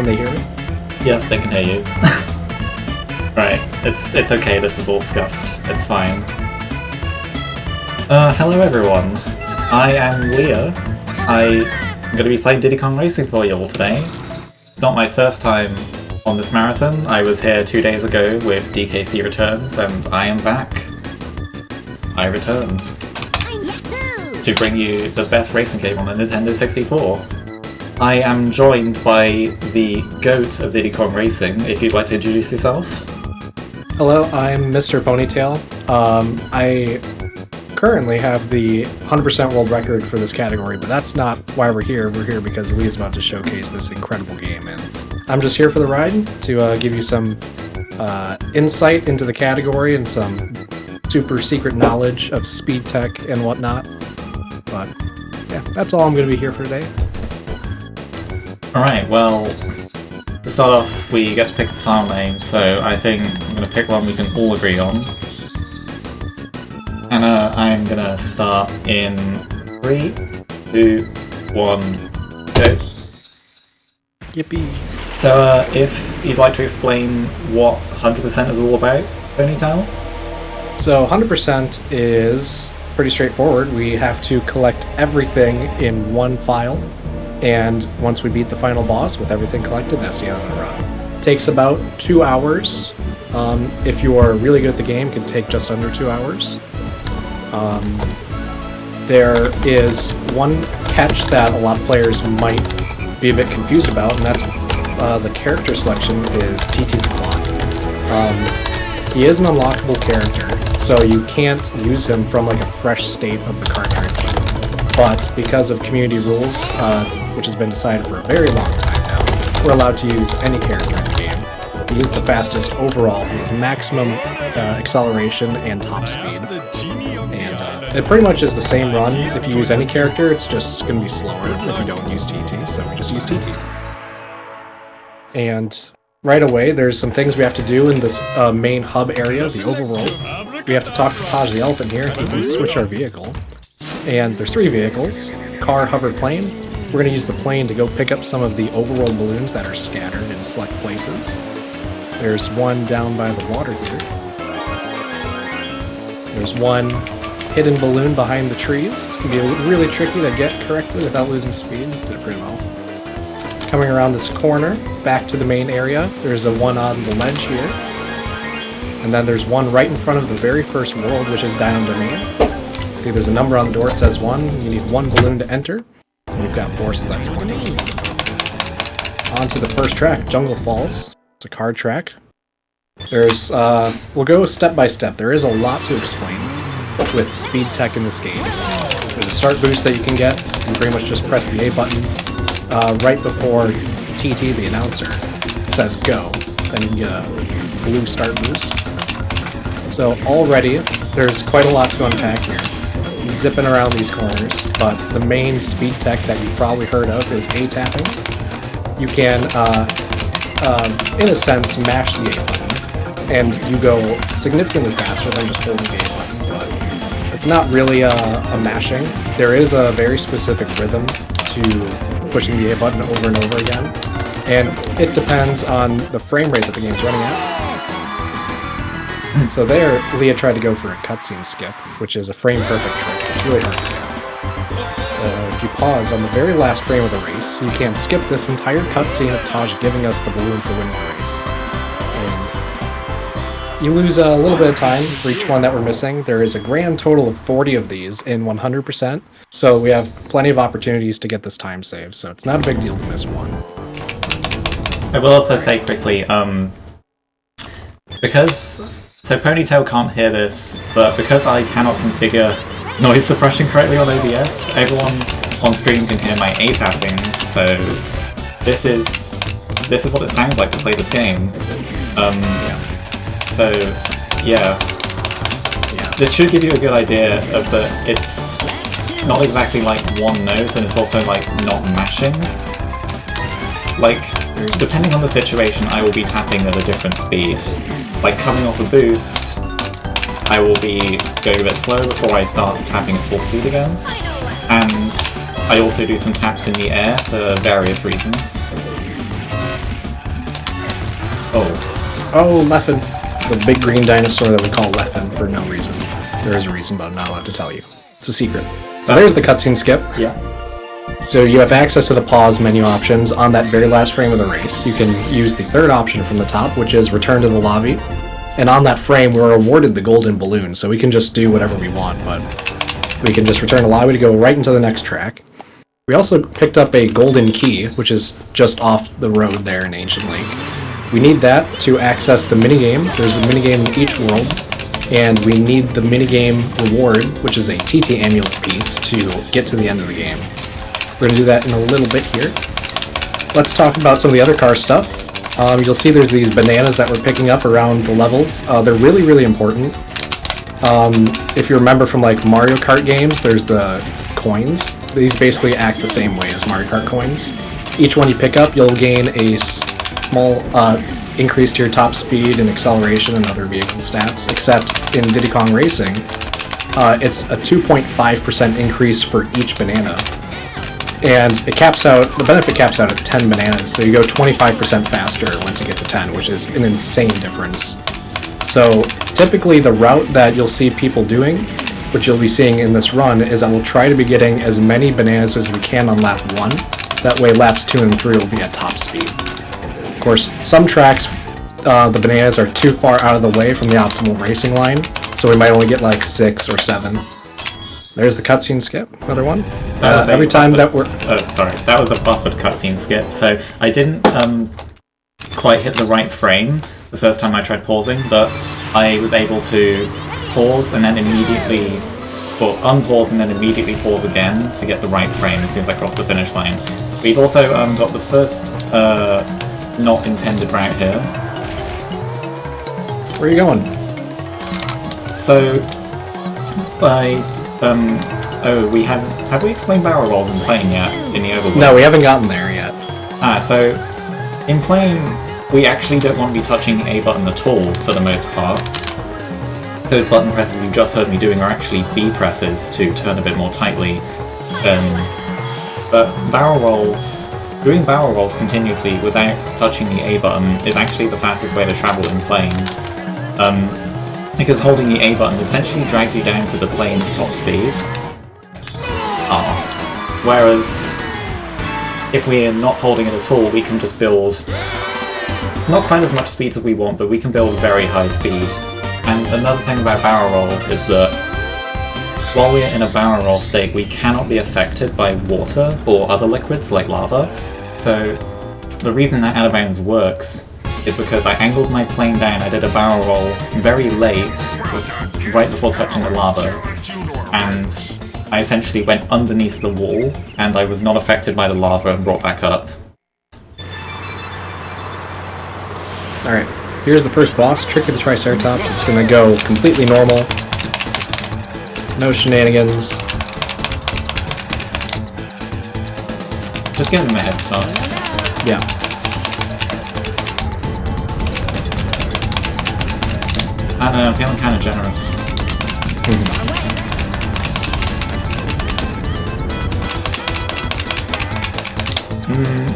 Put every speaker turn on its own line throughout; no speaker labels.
Can they hear me?
Yes, they can hear you. Right, it's okay, this is all scuffed. It's fine. Hello everyone. I am Leah. I'm going to be playing Diddy Kong Racing for you all today. It's not my first time on this marathon. I was here 2 days ago with DKC Returns, and I am back. I returned to bring you the best racing game on the Nintendo 64. I am joined by the GOAT of Diddy Kong Racing, if you'd like to introduce yourself.
Hello, I'm Mr. Ponytail. I currently have the 100% world record for this category, but that's not why we're here. We're here because Lee's about to showcase this incredible game, and I'm just here for the ride to give you some insight into the category and some super secret knowledge of speed tech and whatnot. But yeah, that's all I'm going to be here for today.
Alright, well, to start off, we get to pick a file name, so I think I'm going to pick one we can all agree on. And I'm going to start in 3, 2, 1, go.
Yippee.
So, if you'd like to explain what 100% is all about, Ponytail?
So 100% is pretty straightforward. We have to collect everything in one file, and once we beat the final boss with everything collected, that's the end of the run. Takes about 2 hours. If you are really good at the game, it can take just under 2 hours. There is one catch that a lot of players might be a bit confused about, and that's the character selection is TT Clock. He is an unlockable character, so you can't use him from like a fresh state of the cartridge. But because of community rules, which has been decided for a very long time now, we're allowed to use any character in the game. He is the fastest overall. He has maximum acceleration and top speed. And it pretty much is the same run if you use any character, it's just going to be slower if you don't use TT, so we just use TT. And right away, there's some things we have to do in this main hub area, the overworld. We have to talk to Taj the elephant here. He can switch our vehicle. And there's 3 vehicles. Car, hover, plane. We're going to use the plane to go pick up some of the overworld balloons that are scattered in select places. There's one down by the water here. There's one hidden balloon behind the trees. It's going to be really tricky to get correctly without losing speed. Did it pretty well. Coming around this corner, back to the main area, there's a one on the ledge here. And then there's one right in front of the very first world, which is down domain. See, there's a number on the door, it says 1. You need 1 balloon to enter. We've got 4, so that's plenty. On to the first track, Jungle Falls. It's a card track. There's, we'll go step by step. There is a lot to explain with speed tech in this game. There's a start boost that you can get. You can pretty much just press the A button right before TT, the announcer, says go. Then you get a blue start boost. So already, there's quite a lot to unpack here. Zipping around these corners, but the main speed tech that you've probably heard of is A-tapping. You can, in a sense, mash the A button, and you go significantly faster than just holding the A button, but it's not really a mashing. There is a very specific rhythm to pushing the A button over and over again, and it depends on the frame rate that the game's running at. So there, Leah tried to go for a cutscene skip, which is a frame-perfect trick. It's really hard to do. If you pause on the very last frame of the race, you can skip this entire cutscene of Taj giving us the balloon for winning the race. And you lose a little bit of time for each one that we're missing. There is a grand total of 40 of these in 100%, so we have plenty of opportunities to get this time saved, so it's not a big deal to miss one.
I will also say quickly, so Ponytail can't hear this, but because I cannot configure noise suppression correctly on OBS, everyone on stream can hear my A-tapping, so this is what it sounds like to play this game. So, yeah. This should give you a good idea of that it's not exactly like one note, and it's also like not mashing. Like, depending on the situation, I will be tapping at a different speed. Like, coming off a boost, I will be going a bit slow before I start tapping at full speed again. And I also do some taps in the air for various reasons.
Oh, Leffen. The big green dinosaur that we call Leffen for no reason. There is a reason, but I'm not allowed to tell you. It's a secret. So there's the cutscene skip.
Yeah.
So you have access to the pause menu options on that very last frame of the race. You can use the third option from the top, which is return to the lobby. And on that frame, we're awarded the golden balloon, so we can just do whatever we want, but we can just return the lobby to go right into the next track. We also picked up a golden key, which is just off the road there in Ancient Lake. We need that to access the minigame. There's a minigame in each world, and we need the minigame reward, which is a TT amulet piece, to get to the end of the game. We're going to do that in a little bit here. Let's talk about some of the other car stuff. You'll see there's these bananas that we're picking up around the levels. They're really, really important. If you remember from like Mario Kart games, there's the coins. These basically act the same way as Mario Kart coins. Each one you pick up, you'll gain a small increase to your top speed and acceleration and other vehicle stats, except in Diddy Kong Racing, it's a 2.5% increase for each banana. And it caps out, the benefit caps out at 10 bananas, so you go 25% faster once you get to 10, which is an insane difference. So typically the route that you'll see people doing, which you'll be seeing in this run, is that we'll try to be getting as many bananas as we can on lap 1. That way laps 2 and 3 will be at top speed. Of course, some tracks, the bananas are too far out of the way from the optimal racing line, so we might only get like 6 or 7. There's the cutscene skip, another one. Every time that we're...
Oh, sorry. That was a buffered cutscene skip, so I didn't quite hit the right frame the first time I tried pausing, but I was able to pause and then immediately... or unpause and then immediately pause again to get the right frame as soon as I crossed the finish line. We've also got the first not intended route here.
Where are you going?
So, we have we explained barrel rolls in plane yet, in the overworld?
No, we haven't gotten there yet.
So, in plane, we actually don't want to be touching the A button at all, for the most part. Those button presses you just heard me doing are actually B presses to turn a bit more tightly. But barrel rolls, doing barrel rolls continuously without touching the A button is actually the fastest way to travel in plane. Because holding the A button essentially drags you down to the plane's top speed. Whereas, if we're not holding it at all, we can just build not quite as much speed as we want, but we can build very high speed. And another thing about barrel rolls is that while we're in a barrel roll state, we cannot be affected by water or other liquids like lava. So the reason that out of bounds works is because I angled my plane down, I did a barrel roll very late, right before touching the lava, and I essentially went underneath the wall, and I was not affected by the lava and brought back up.
Alright, here's the first boss, Tricky the Triceratops. It's gonna go completely normal. No shenanigans.
Just give him a head start.
Yeah.
I don't know, I'm feeling kind of generous.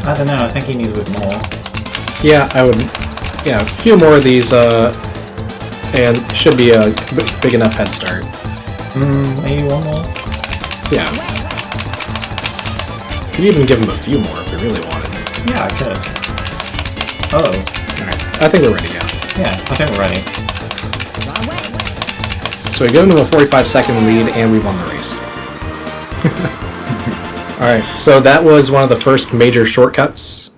I don't know, I think he needs a bit more.
Yeah, I would... Yeah, a few more of these, and should be a big enough head start.
Maybe one more?
Yeah. You could even give him a few more if you really wanted.
Yeah, I could. Oh.
Alright, I think we're ready, yeah.
Yeah, I think we're ready.
So we give him a 45-second lead, and we won the race. Alright, so that was one of the first major shortcuts.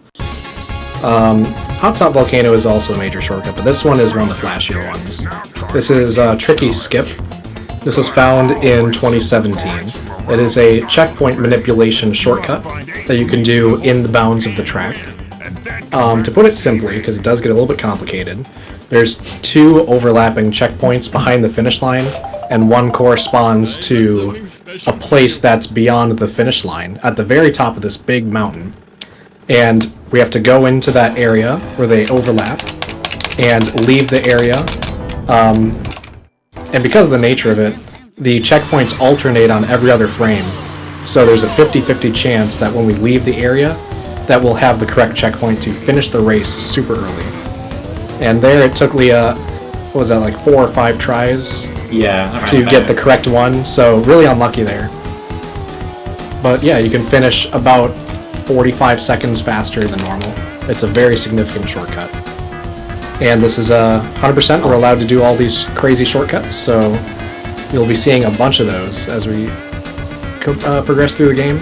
Hot Top Volcano is also a major shortcut, but this one is one of the flashier ones. This is Tricky Skip. This was found in 2017. It is a checkpoint manipulation shortcut that you can do in the bounds of the track. To put it simply, because it does get a little bit complicated, there's 2 overlapping checkpoints behind the finish line, and one corresponds to a place that's beyond the finish line, at the very top of this big mountain. And we have to go into that area where they overlap, and leave the area. And because of the nature of it, the checkpoints alternate on every other frame. So there's a 50-50 chance that when we leave the area, that we'll have the correct checkpoint to finish the race super early. And there it took Leah, what was that, like 4 or 5 tries
Yeah,
to get the correct one, so really unlucky there. But yeah, you can finish about 45 seconds faster than normal. It's a very significant shortcut. And this is 100%, we're allowed to do all these crazy shortcuts, so you'll be seeing a bunch of those as we progress through the game.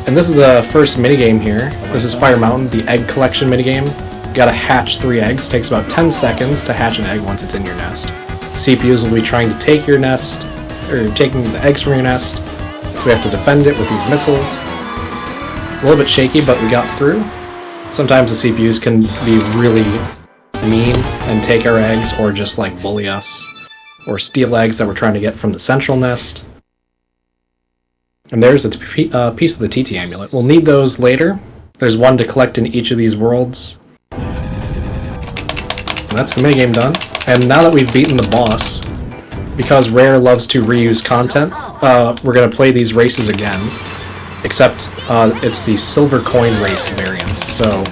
And this is the first minigame here. This is Fire Mountain, the egg collection minigame. You gotta hatch 3 eggs. Takes about 10 seconds to hatch an egg once it's in your nest. CPUs will be trying to take your nest, or taking the eggs from your nest. So we have to defend it with these missiles. A little bit shaky, but we got through. Sometimes the CPUs can be really mean and take our eggs, or just like bully us, or steal eggs that we're trying to get from the central nest. And there's a piece of the TT amulet. We'll need those later. There's one to collect in each of these worlds. And that's the minigame done. And now that we've beaten the boss, because Rare loves to reuse content, we're going to play these races again. Except it's the silver coin race variant. So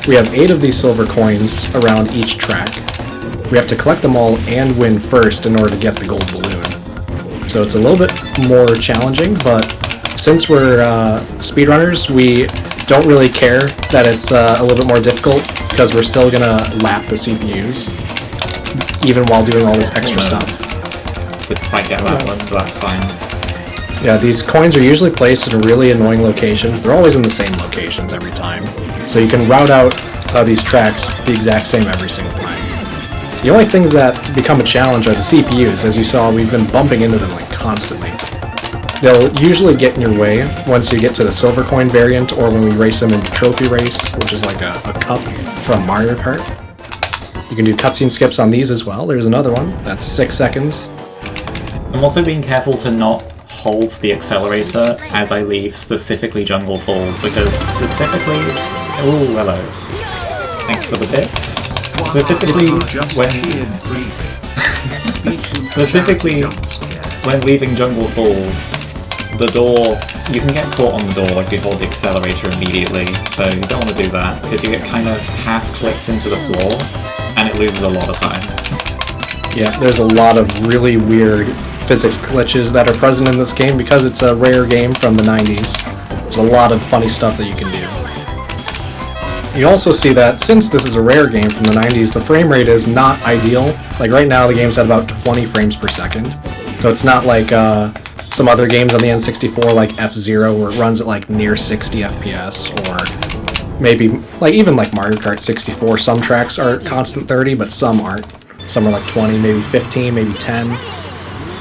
we have 8 of these silver coins around each track. We have to collect them all and win first in order to get the gold balloon. So it's a little bit more challenging, but since we're speedrunners, we don't really care that it's a little bit more difficult, because we're still gonna lap the CPUs, even while doing all this extra stuff.
If I get that one, that's fine.
Yeah, these coins are usually placed in really annoying locations. They're always in the same locations every time. So you can route out these tracks the exact same every single time. The only things that become a challenge are the CPUs. As you saw, we've been bumping into them like constantly. They'll usually get in your way once you get to the silver coin variant, or when we race them into Trophy Race, which is like a cup from Mario Kart. You can do cutscene skips on these as well. There's another one. That's 6 seconds.
I'm also being careful to not hold the accelerator as I leave specifically Jungle Falls, because specifically... Oh, hello. Thanks for the bits. Specifically when leaving Jungle Falls, the door, you can get caught on the door if you hold the accelerator immediately, so you don't want to do that, because you get kind of half-clipped into the floor, and it loses a lot of time.
Yeah, there's a lot of really weird physics glitches that are present in this game because it's a Rare game from the 90s. There's a lot of funny stuff that you can do. You also see that since this is a Rare game from the 90s, the frame rate is not ideal. Like right now the game's at about 20 frames per second. So it's not like some other games on the N64 like F-Zero where it runs at like near 60 FPS, or maybe like even like Mario Kart 64, some tracks are constant 30 but some aren't. Some are like 20, maybe 15, maybe 10.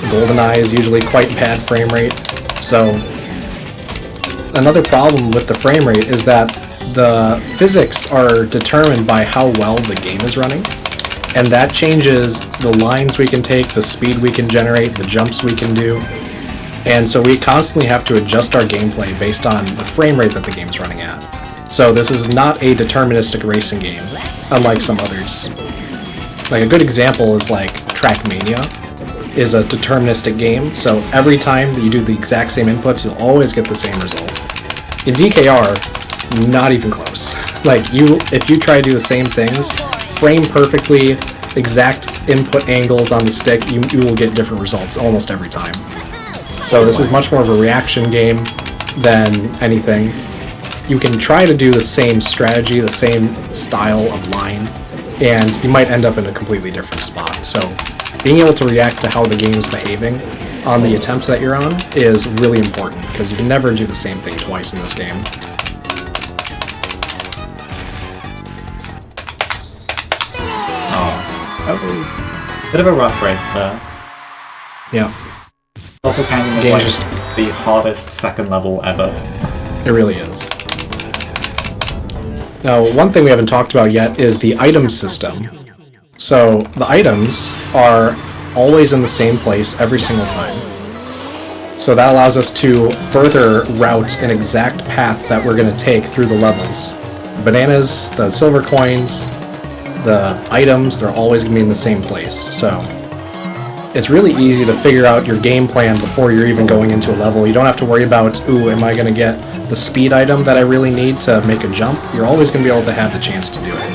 GoldenEye is usually quite bad frame rate. So another problem with the frame rate is that the physics are determined by how well the game is running, and that changes the lines we can take, the speed we can generate, the jumps we can do, and so we constantly have to adjust our gameplay based on the frame rate that the game is running at. So this is not a deterministic racing game, unlike some others. Like a good example is like Trackmania is a deterministic game, so every time that you do the exact same inputs, you'll always get the same result. In DKR, not even close. Like, if you try to do the same things, frame perfectly, exact input angles on the stick, you will get different results almost every time. So this is much more of a reaction game than anything. You can try to do the same strategy, the same style of line, and you might end up in a completely different spot. So being able to react to how the game is behaving on the attempts that you're on is really important, because you can never do the same thing twice in this game.
Oh. Bit of a rough race there.
Yeah.
Also counting as like the hardest second level ever.
It really is. Now, one thing we haven't talked about yet is the item system. So, the items are always in the same place every single time. So that allows us to further route an exact path that we're going to take through the levels. Bananas, the silver coins, the items, they're always going to be in the same place. So it's really easy to figure out your game plan before you're even going into a level. You don't have to worry about, ooh, am I going to get the speed item that I really need to make a jump? You're always going to be able to have the chance to do it.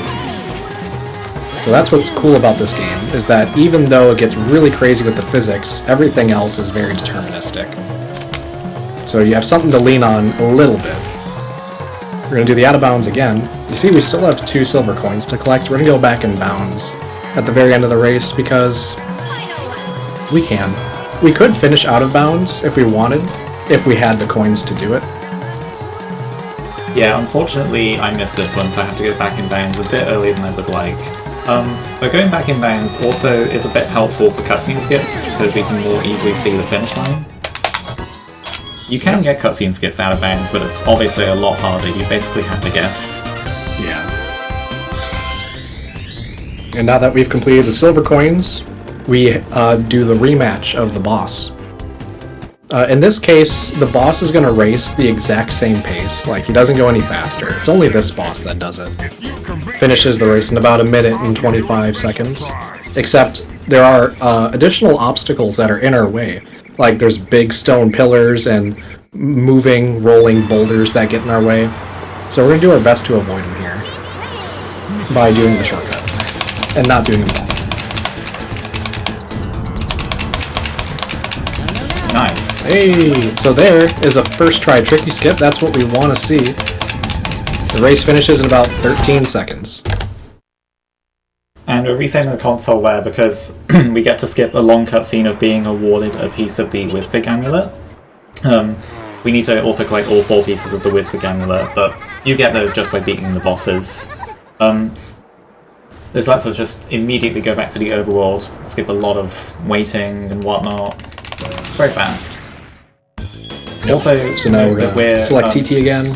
So that's what's cool about this game, is that even though it gets really crazy with the physics, everything else is very deterministic. So you have something to lean on a little bit. We're going to do the out of bounds again. You see we still have 2 silver coins to collect. We're going to go back in bounds at the very end of the race because we can. We could finish out of bounds if we wanted, if we had the coins to do it.
Yeah, unfortunately I missed this one, so I have to go back in bounds a bit earlier than I would like. But going back in bounds also is a bit helpful for cutscene skips, because we can more easily see the finish line. You can get cutscene skips out of bounds, but it's obviously a lot harder. You basically have to guess.
Yeah. And now that we've completed the silver coins, we do the rematch of the boss. In this case, the boss is going to race the exact same pace. Like, he doesn't go any faster. It's only this boss that does it. Finishes the race in about 1 minute and 25 seconds. Except there are additional obstacles that are in our way. Like, there's big stone pillars and moving, rolling boulders that get in our way. So we're going to do our best to avoid them here by doing the shortcut and not doing them all.
Nice.
Hey, so there is a first try tricky skip. That's what we want to see. The race finishes in about 13 seconds.
And we're resetting the console there because we get to skip a long cutscene of being awarded a piece of the Wizpig amulet. We need to also collect all 4 pieces of the Wizpig amulet, but you get those just by beating the bosses. This lets us just immediately go back to the overworld, skip a lot of waiting and whatnot. It's very fast.
Yep.
Also,
so now we're select TT again.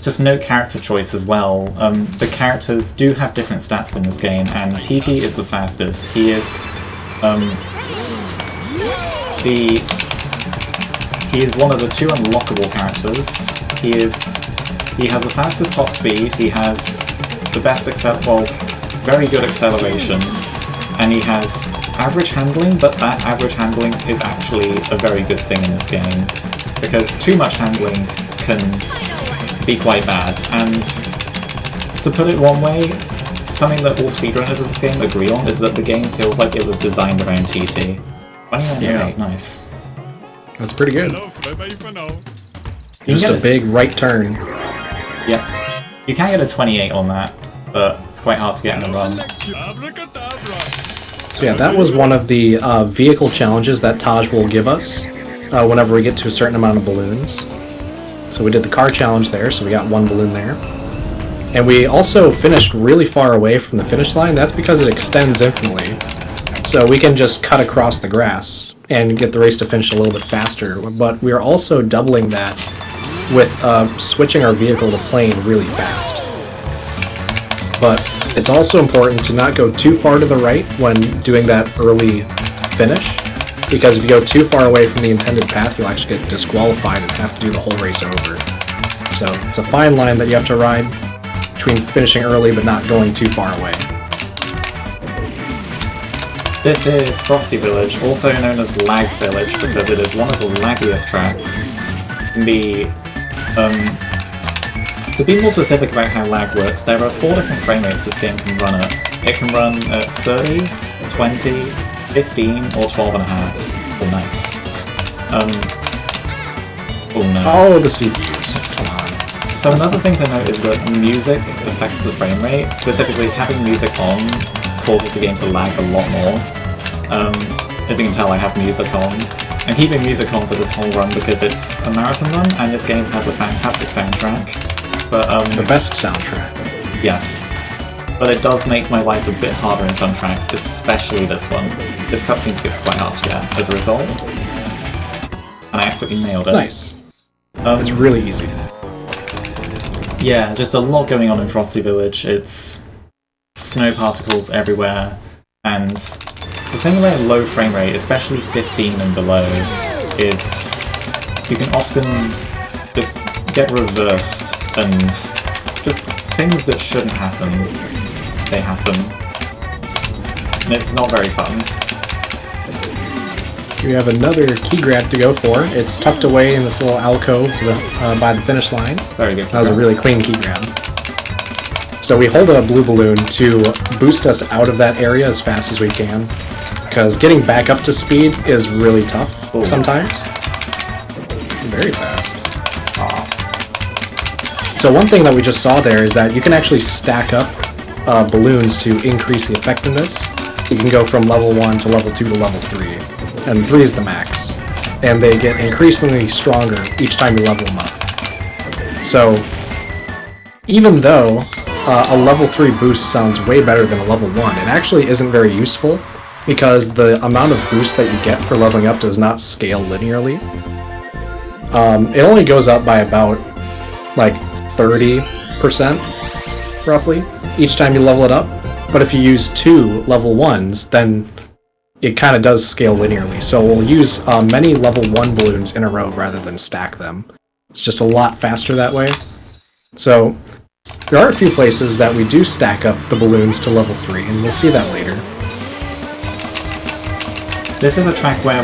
Just no character choice as well. The characters do have different stats in this game, and TT is the fastest. He is he is one of the 2 unlockable characters. He has the fastest top speed. He has the best very good acceleration, and he has average handling. But that average handling is actually a very good thing in this game, because too much handling can be quite bad. And to put it one way, something that all speedrunners of this game agree on is that the game feels like it was designed around TT. 29.8, nice.
That's pretty good. Just a big right turn.
Yeah. You can get a 28 on that, but it's quite hard to get in a run.
So yeah, that was one of the vehicle challenges that Taj will give us whenever we get to a certain amount of balloons. So we did the car challenge there, so we got 1 balloon there. And we also finished really far away from the finish line. That's because it extends infinitely. So we can just cut across the grass and get the race to finish a little bit faster. But we are also doubling that with switching our vehicle to plane really fast. But it's also important to not go too far to the right when doing that early finish, because if you go too far away from the intended path, you'll actually get disqualified and have to do the whole race over. So it's a fine line that you have to ride between finishing early but not going too far away.
This is Frosty Village, also known as Lag Village, because it is one of the laggiest tracks. To be more specific about how lag works, there are 4 different frame rates this game can run at. It can run at 30, 20, 15, or 12.5. Oh, nice. Oh no.
Oh, the CPUs. Come on.
So another thing to note is that music affects the frame rate. Specifically, having music on causes the game to lag a lot more. As you can tell, I have music on. I'm keeping music on for this whole run because it's a marathon run, and this game has a fantastic soundtrack. But
the best soundtrack.
Yes. But it does make my life a bit harder in some tracks, especially this one. This cutscene skips quite hard to get as a result. And I absolutely nailed it.
Nice. It's really easy.
Yeah, just a lot going on in Frosty Village. It's snow particles everywhere, and the thing about low frame rate, especially 15 and below, is you can often just get reversed, and just things that shouldn't happen, they happen. And it's not very fun.
We have another key grab to go for. It's tucked away in this little alcove by the finish line.
Very good.
That was a really clean key grab. So we hold a blue balloon to boost us out of that area as fast as we can, because getting back up to speed is really tough sometimes. Very fast. So one thing that we just saw there is that you can actually stack up balloons to increase the effectiveness. You can go from level 1 to level 2 to level 3, and 3 is the max. And they get increasingly stronger each time you level them up. So even though a level 3 boost sounds way better than a level 1, it actually isn't very useful, because the amount of boost that you get for leveling up does not scale linearly. It only goes up by about, like, 30%, roughly, each time you level it up. But if you use 2 level 1s, then it kind of does scale linearly. So we'll use many level 1 balloons in a row rather than stack them. It's just a lot faster that way. So there are a few places that we do stack up the balloons to level 3, and we'll see that later.
This is a track where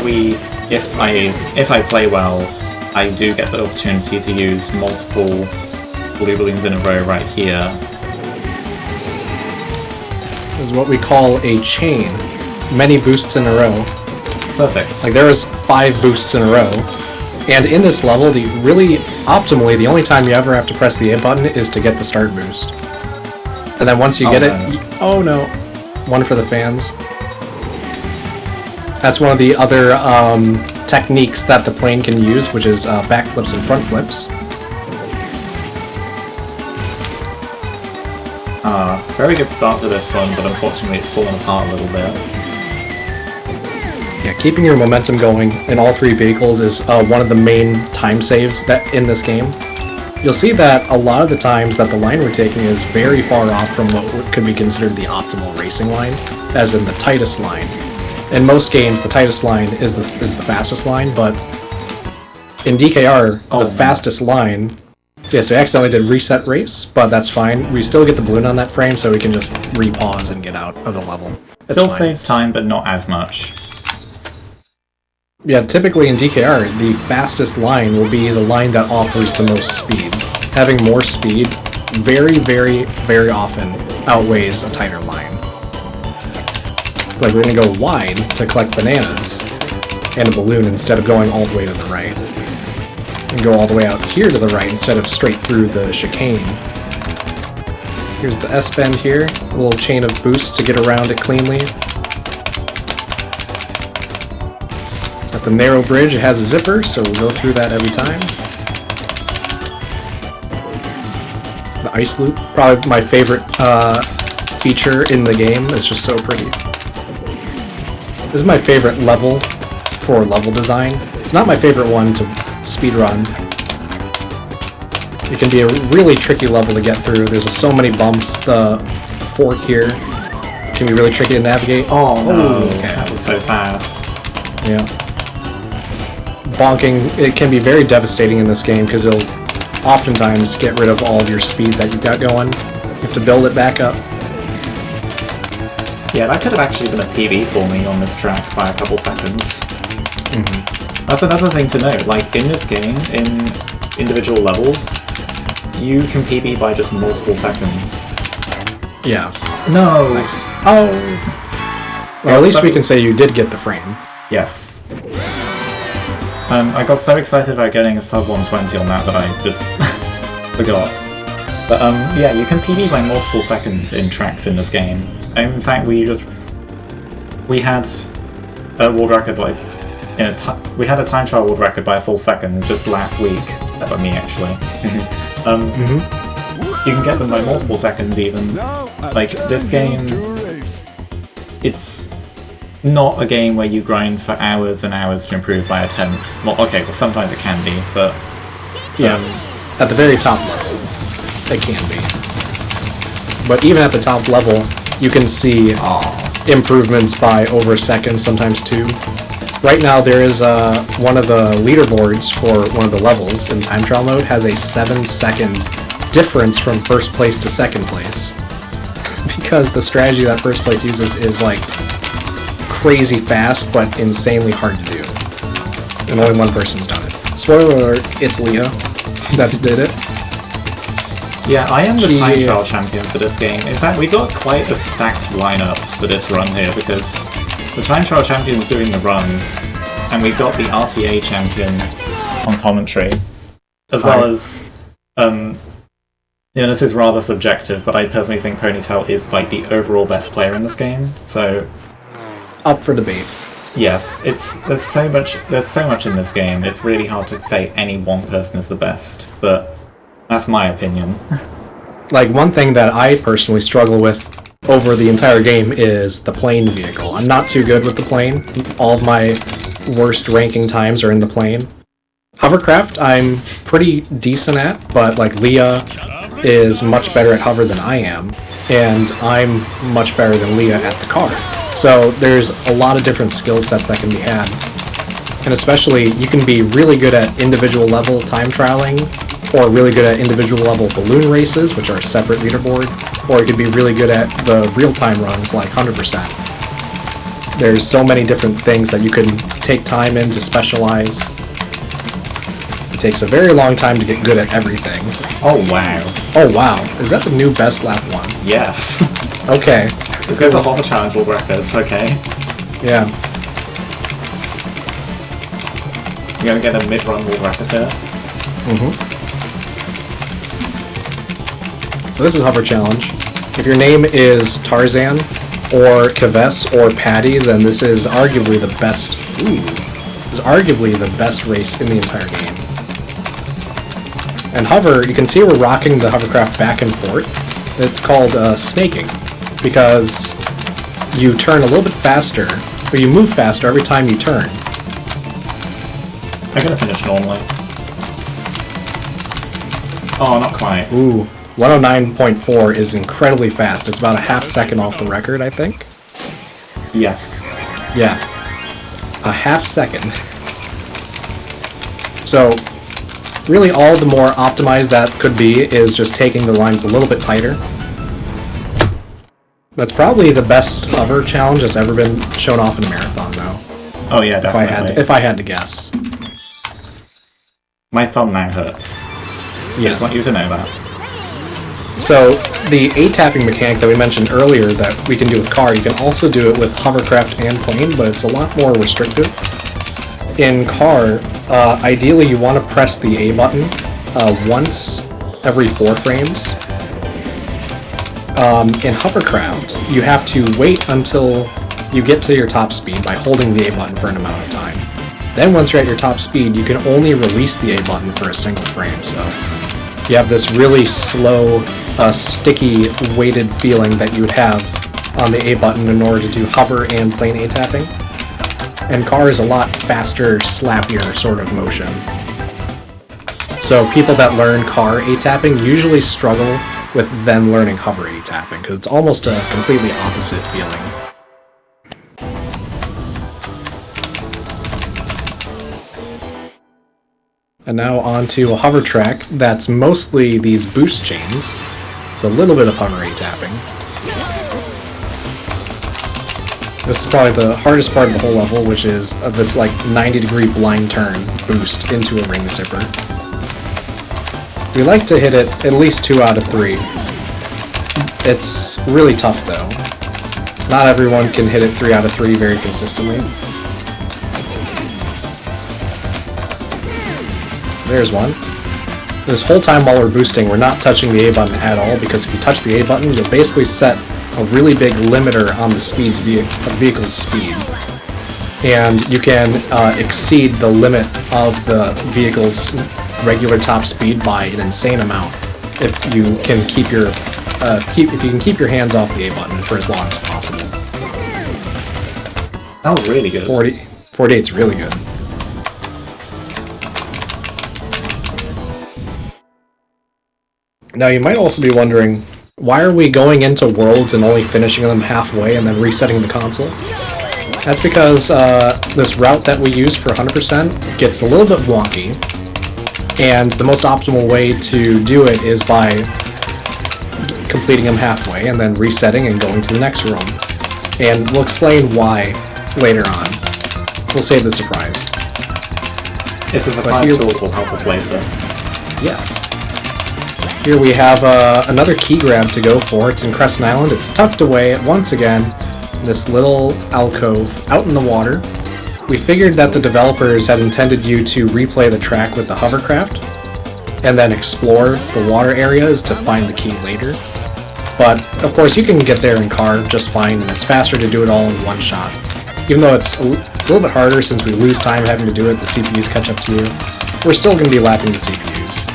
if I play well, I do get the opportunity to use multiple blue balloons in a row right here.
This is what we call a chain. Many boosts in a row.
Perfect.
Like, there was 5 boosts in a row. And in this level, optimally, the only time you ever have to press the A button is to get the start boost. And then once you get it... Oh no. One for the fans. That's one of the other techniques that the plane can use, which is backflips and front flips.
Very good start to this one, but unfortunately it's fallen apart a little bit.
Yeah, keeping your momentum going in all 3 vehicles is one of the main time saves that in this game. You'll see that a lot of the times that the line we're taking is very far off from what could be considered the optimal racing line, as in the tightest line. In most games, the tightest line is the fastest line, but in DKR, the fastest line... Yeah, so I accidentally did reset race, but that's fine. We still get the balloon on that frame, so we can just re-pause and get out of the level.
Still saves time, but not as much.
Yeah, typically in DKR, the fastest line will be the line that offers the most speed. Having more speed very, very, very often outweighs a tighter line. Like, we're gonna go wide to collect bananas and a balloon instead of going all the way to the right. And go all the way out here to the right instead of straight through the chicane. Here's the S-bend here, a little chain of boosts to get around it cleanly. At the narrow bridge, it has a zipper, so we'll go through that every time. The ice loop, probably my favorite feature in the game. It's just so pretty. This is my favorite level for level design. It's not my favorite one to speedrun. It can be a really tricky level to get through. There's so many bumps. The fork here can be really tricky to navigate.
Oh no, okay. That was so fast.
Yeah. Bonking, it can be very devastating in this game because it'll oftentimes get rid of all of your speed that you've got going. You have to build it back up.
Yeah, that could have actually been a PB for me on this track by a couple seconds. Mm-hmm. That's another thing to know. Like, in this game, in individual levels, you can PB by just multiple seconds.
Yeah.
No!
Nice. Oh! Well, at least we can say you did get the frame.
Yes. I got so excited about getting a sub 120 on that I just forgot. But yeah, you can PB by multiple seconds in tracks in this game. In fact, we had a world record we had a time trial world record by a full second just last week. That was me actually. You can get them by multiple seconds even. Like, this game, it's not a game where you grind for hours and hours to improve by a tenth. Well, okay, well sometimes it can be, but
yeah, at the very top level, it can be. But even at the top level, you can see improvements by over a second, sometimes 2. Right now, there is one of the leaderboards for one of the levels in time trial mode has a 7-second difference from first place to second place. Because the strategy that first place uses is like crazy fast, but insanely hard to do. And only one person's done it. Spoiler alert, it's Leah that did it.
Yeah, I am the
She-
time trial champion for this game. In fact, we got quite a stacked lineup for this run here because the time trial champion's doing the run, and we've got the RTA champion on commentary, as well as, this is rather subjective, but I personally think Ponytail is like the overall best player in this game. So,
Up for debate.
yes, there's so much in this game. It's really hard to say any one person is the best, but that's my opinion.
Like, one thing that I personally struggle with over the entire game is the plane vehicle. I'm not too good with the plane. All of my worst ranking times are in the plane. Hovercraft, I'm pretty decent at, but like Leah is much better at hover than I am, and I'm much better than Leah at the car. So there's a lot of different skill sets that can be had. And especially, you can be really good at individual level time trialing, or really good at individual level balloon races, which are a separate leaderboard, or you could be really good at the real-time runs like 100%. There's so many different things that you can take time in to specialize. It takes a very long time to get good at everything.
Oh wow.
Oh wow, is that the new best lap one?
Yes.
Okay.
Let's go to the Hover Challenge World Records, okay.
Yeah.
You're gonna get a mid-run world record here.
So this is Hover Challenge. If your name is Tarzan, or Kavess, or Patty, then this is arguably the best... This is arguably the best race in the entire game. And hover, you can see we're rocking the hovercraft back and forth. It's called snaking, because you turn a little bit faster, or you move faster every time you turn.
I'm gonna finish normally. Oh, not quite.
Ooh, 109.4 is incredibly fast. It's about a half second off the record, I think.
Yes.
Yeah. A half second. So, really all the more optimized that could be is just taking the lines a little bit tighter. That's probably the best hover challenge that's ever been shown off in a marathon, though.
Oh yeah, definitely.
If I had to guess.
My thumb now hurts. I
Yes.
just want you to know that.
So, the A-tapping mechanic that we mentioned earlier that we can do with car, you can also do it with hovercraft and plane, but it's a lot more restrictive. In car, ideally you want to press the A button once every 4 frames. In hovercraft, you have to wait until you get to your top speed by holding the A button for an amount of time. Then once you're at your top speed, you can only release the A button for a single frame, so you have this really slow, sticky, weighted feeling that you would have on the A button in order to do hover and plane A-tapping. And car is a lot faster, slappier sort of motion. So people that learn car A-tapping usually struggle with then learning hover A-tapping, because it's almost a completely opposite feeling. And now onto a hover track that's mostly these boost chains, with a little bit of hover A-tapping. This is probably the hardest part of the whole level, which is this like 90-degree blind turn boost into a ring zipper. We like to hit it at least 2 out of 3. It's really tough though. Not everyone can hit it 3 out of 3 very consistently. There's one. This whole time while we're boosting, we're not touching the A button at all, because if you touch the A button, you'll basically set a really big limiter on the speed vehicle's speed. And you can exceed the limit of the vehicle's regular top speed by an insane amount if you can keep your hands off the A button for as long as possible.
That was really good.
48's really good. Now you might also be wondering, why are we going into worlds and only finishing them halfway and then resetting the console? That's because this route that we use for 100% gets a little bit wonky, and the most optimal way to do it is by completing them halfway and then resetting and going to the next room. And we'll explain why later on. We'll save the surprise.
It's a surprise tool that will help us later.
Yes. Here we have another key grab to go for. It's in Crescent Island. It's tucked away once again in this little alcove out in the water. We figured that the developers had intended you to replay the track with the hovercraft and then explore the water areas to find the key later. But of course you can get there in car just fine, and it's faster to do it all in one shot. Even though it's a little bit harder since we lose time having to do it, the CPUs catch up to you, we're still going to be lapping the CPUs.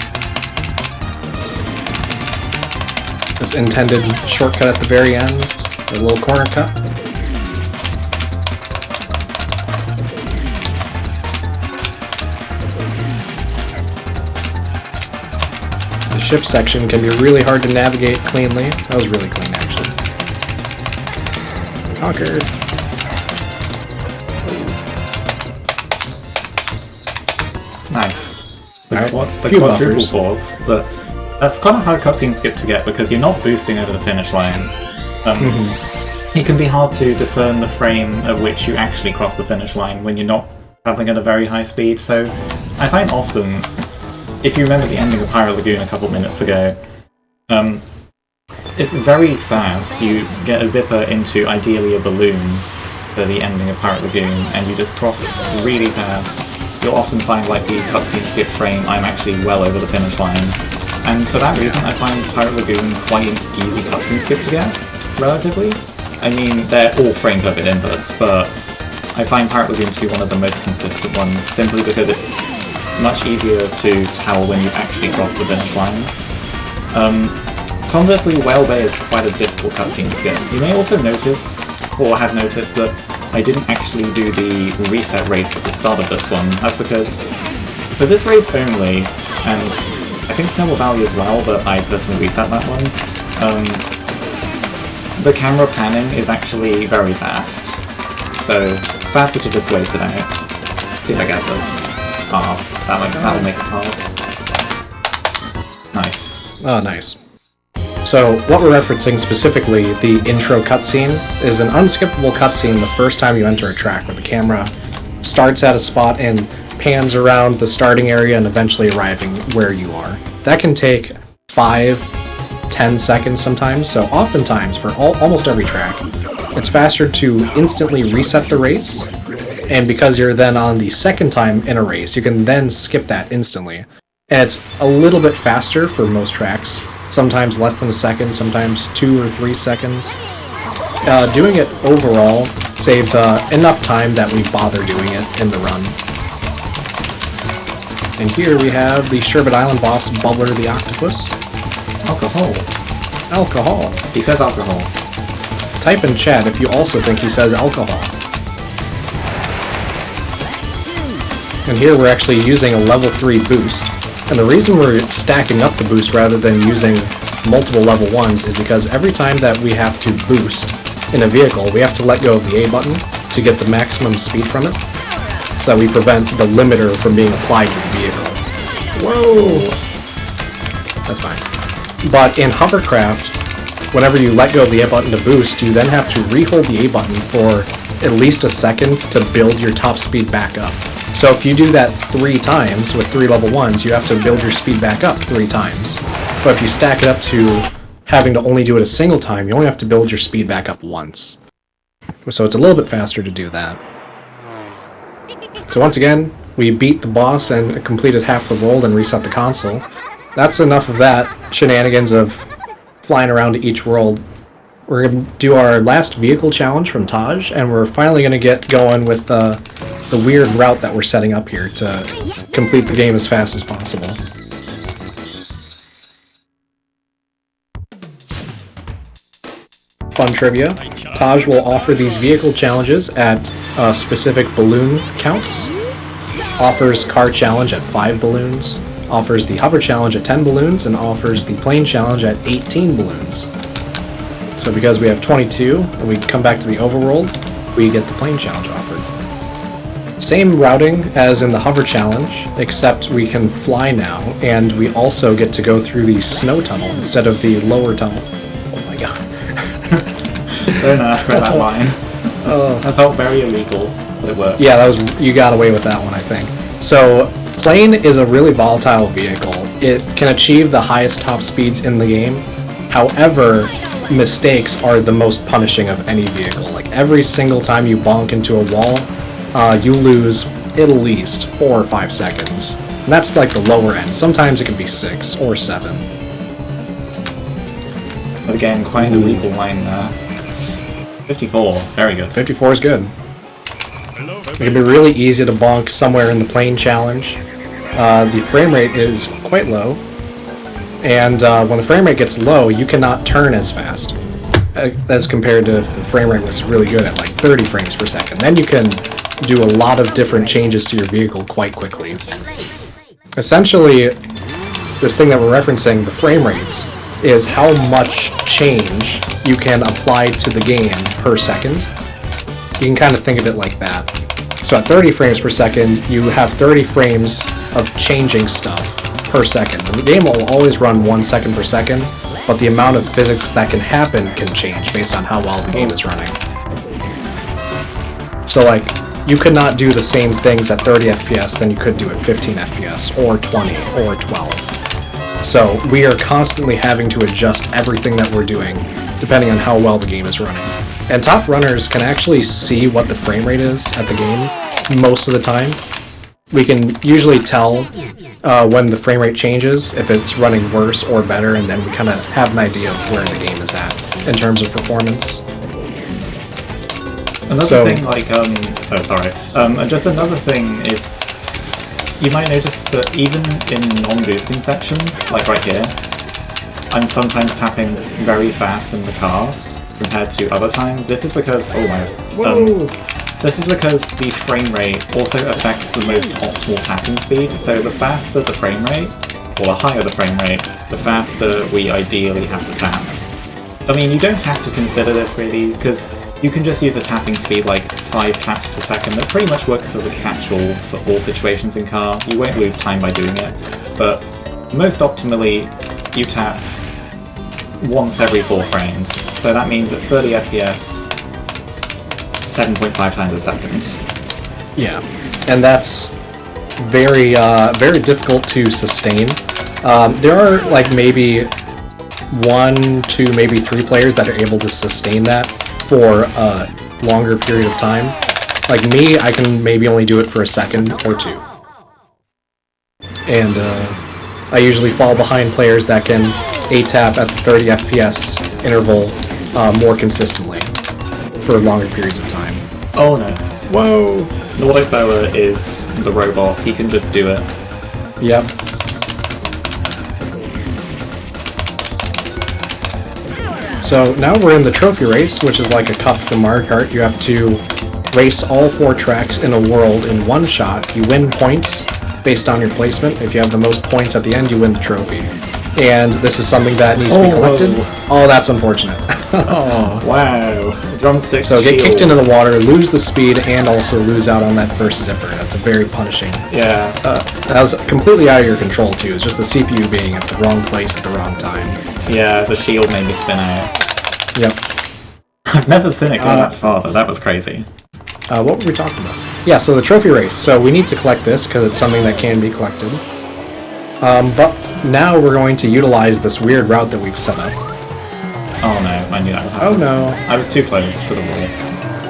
This intended shortcut at the very end, the little corner cut. The ship section can be really hard to navigate cleanly. That was really clean, actually. Conquered.
Nice.
Alright,
The quadruple pause, but that's kind of hard cutscene skip to get because you're not boosting over the finish line. It can be hard to discern the frame at which you actually cross the finish line when you're not traveling at a very high speed, so I find often, if you remember the ending of Pirate Lagoon a couple minutes ago, it's very fast. You get a zipper into ideally a balloon for the ending of Pirate Lagoon, and you just cross really fast. You'll often find, like, the cutscene skip frame, I'm actually well over the finish line. And for that reason, I find Pirate Lagoon quite an easy cutscene skip to get, relatively. I mean, they're all frame-perfect inputs, but I find Pirate Lagoon to be one of the most consistent ones, simply because it's much easier to tell when you've actually crossed the finish line. Conversely, Whale Bay is quite a difficult cutscene skip. You may also notice, or have noticed, that I didn't actually do the reset race at the start of this one. That's because, for this race only, and I think Snowball Valley as well, but I personally reset that one, the camera panning is actually very fast. So, it's faster to just wait it out. See if I get this. Oh, that'll make it hard. Nice.
Oh, nice. So, what we're referencing specifically, the intro cutscene, is an unskippable cutscene the first time you enter a track, where the camera starts at a spot and pans around the starting area and eventually arriving where you are. That can take 5-10 seconds sometimes, so oftentimes, for almost every track, it's faster to instantly reset the race, and because you're then on the second time in a race, you can then skip that instantly. And it's a little bit faster for most tracks, sometimes less than a second, sometimes 2 or 3 seconds. Doing it overall saves enough time that we bother doing it in the run. And here we have the Sherbet Island boss, Bubbler the Octopus.
Alcohol.
Alcohol.
He says alcohol.
Type in chat if you also think he says alcohol. And here we're actually using a level 3 boost. And the reason we're stacking up the boost rather than using multiple level 1s is because every time that we have to boost in a vehicle, we have to let go of the A button to get the maximum speed from it, so that we prevent the limiter from being applied to the vehicle. Whoa! That's fine. But in Hovercraft, whenever you let go of the A button to boost, you then have to re-hold the A button for at least a second to build your top speed back up. So if you do that 3 times with 3 level 1s, you have to build your speed back up 3 times. But if you stack it up to having to only do it a single time, you only have to build your speed back up once. So it's a little bit faster to do that. So once again, we beat the boss and completed half the world and reset the console. That's enough of that shenanigans of flying around to each world. We're going to do our last vehicle challenge from Taj, and we're finally going to get going with the weird route that we're setting up here to complete the game as fast as possible. Fun trivia. Taj will offer these vehicle challenges at specific balloon counts, offers car challenge at 5 balloons, offers the hover challenge at 10 balloons, and offers the plane challenge at 18 balloons. So because we have 22, and we come back to the overworld, we get the plane challenge offered. Same routing as in the hover challenge, except we can fly now, and we also get to go through the snow tunnel instead of the lower tunnel. Oh my god.
Don't ask for that line. That felt very illegal, but it worked.
Yeah, you got away with that one, I think. So Plane is a really volatile vehicle. It can achieve the highest top speeds in the game. However, mistakes are the most punishing of any vehicle. Like, every single time you bonk into a wall, you lose at least 4 or 5 seconds. And that's like the lower end. Sometimes it can be 6 or 7.
Again, quite an illegal line there. 54, very good.
54 is good. It can be really easy to bonk somewhere in the plane challenge. The frame rate is quite low. And when the frame rate gets low, you cannot turn as fast as compared to if the frame rate was really good at like 30 frames per second. Then you can do a lot of different changes to your vehicle quite quickly. Essentially, this thing that we're referencing, the frame rate, is how much change you can apply to the game per second. You can kind of think of it like that. So at 30 frames per second, you have 30 frames of changing stuff per second. The game will always run 1 second per second, but the amount of physics that can happen can change based on how well the game is running. So like, you could not do the same things at 30 FPS than you could do at 15 FPS, or 20, or 12. So we are constantly having to adjust everything that we're doing, depending on how well the game is running. And top runners can actually see what the frame rate is at the game most of the time. We can usually tell when the frame rate changes, if it's running worse or better, and then we kind of have an idea of where the game is at in terms of performance.
Another thing, like, just another thing is, you might notice that even in non-boosting sections, like right here, I'm sometimes tapping very fast in the car compared to other times. This is because, this is because the frame rate also affects the most optimal tapping speed. So the faster the frame rate, or the higher the frame rate, the faster we ideally have to tap. I mean, you don't have to consider this really, because you can just use a tapping speed like 5 taps per second that pretty much works as a catch-all for all situations in car. You won't lose time by doing it, but most optimally, you tap once every 4 frames. So that means at 30 FPS, 7.5 times a second.
Yeah, and that's very, very difficult to sustain. There are like maybe 1, 2, maybe 3 players that are able to sustain that for a longer period of time. Like me, I can maybe only do it for a second or 2. And I usually fall behind players that can A-tap at the 30 FPS interval more consistently for longer periods of time.
Oh no.
Whoa!
Nordic Boa is the robot, he can just do it.
Yep. So now we're in the trophy race, which is like a cup from Mario Kart. You have to race all 4 tracks in a world in one shot. You win points based on your placement. If you have the most points at the end, you win the trophy. And this is something that needs to be collected. Oh, that's unfortunate.
Oh, wow. Drumsticks.
So get kicked into the water, lose the speed, and also lose out on that first zipper. That's a very punishing.
Yeah.
That was completely out of your control, too. It's just the CPU being at the wrong place at the wrong time.
Yeah, the shield made me spin out.
Yep.
I've never seen it go that far, though. That was crazy.
What were we talking about? Yeah, so the trophy race. So we need to collect this, because it's something that can be collected. But now we're going to utilize this weird route that we've set up.
Oh no, I knew that would happen.
Oh no.
I was too close to the wall.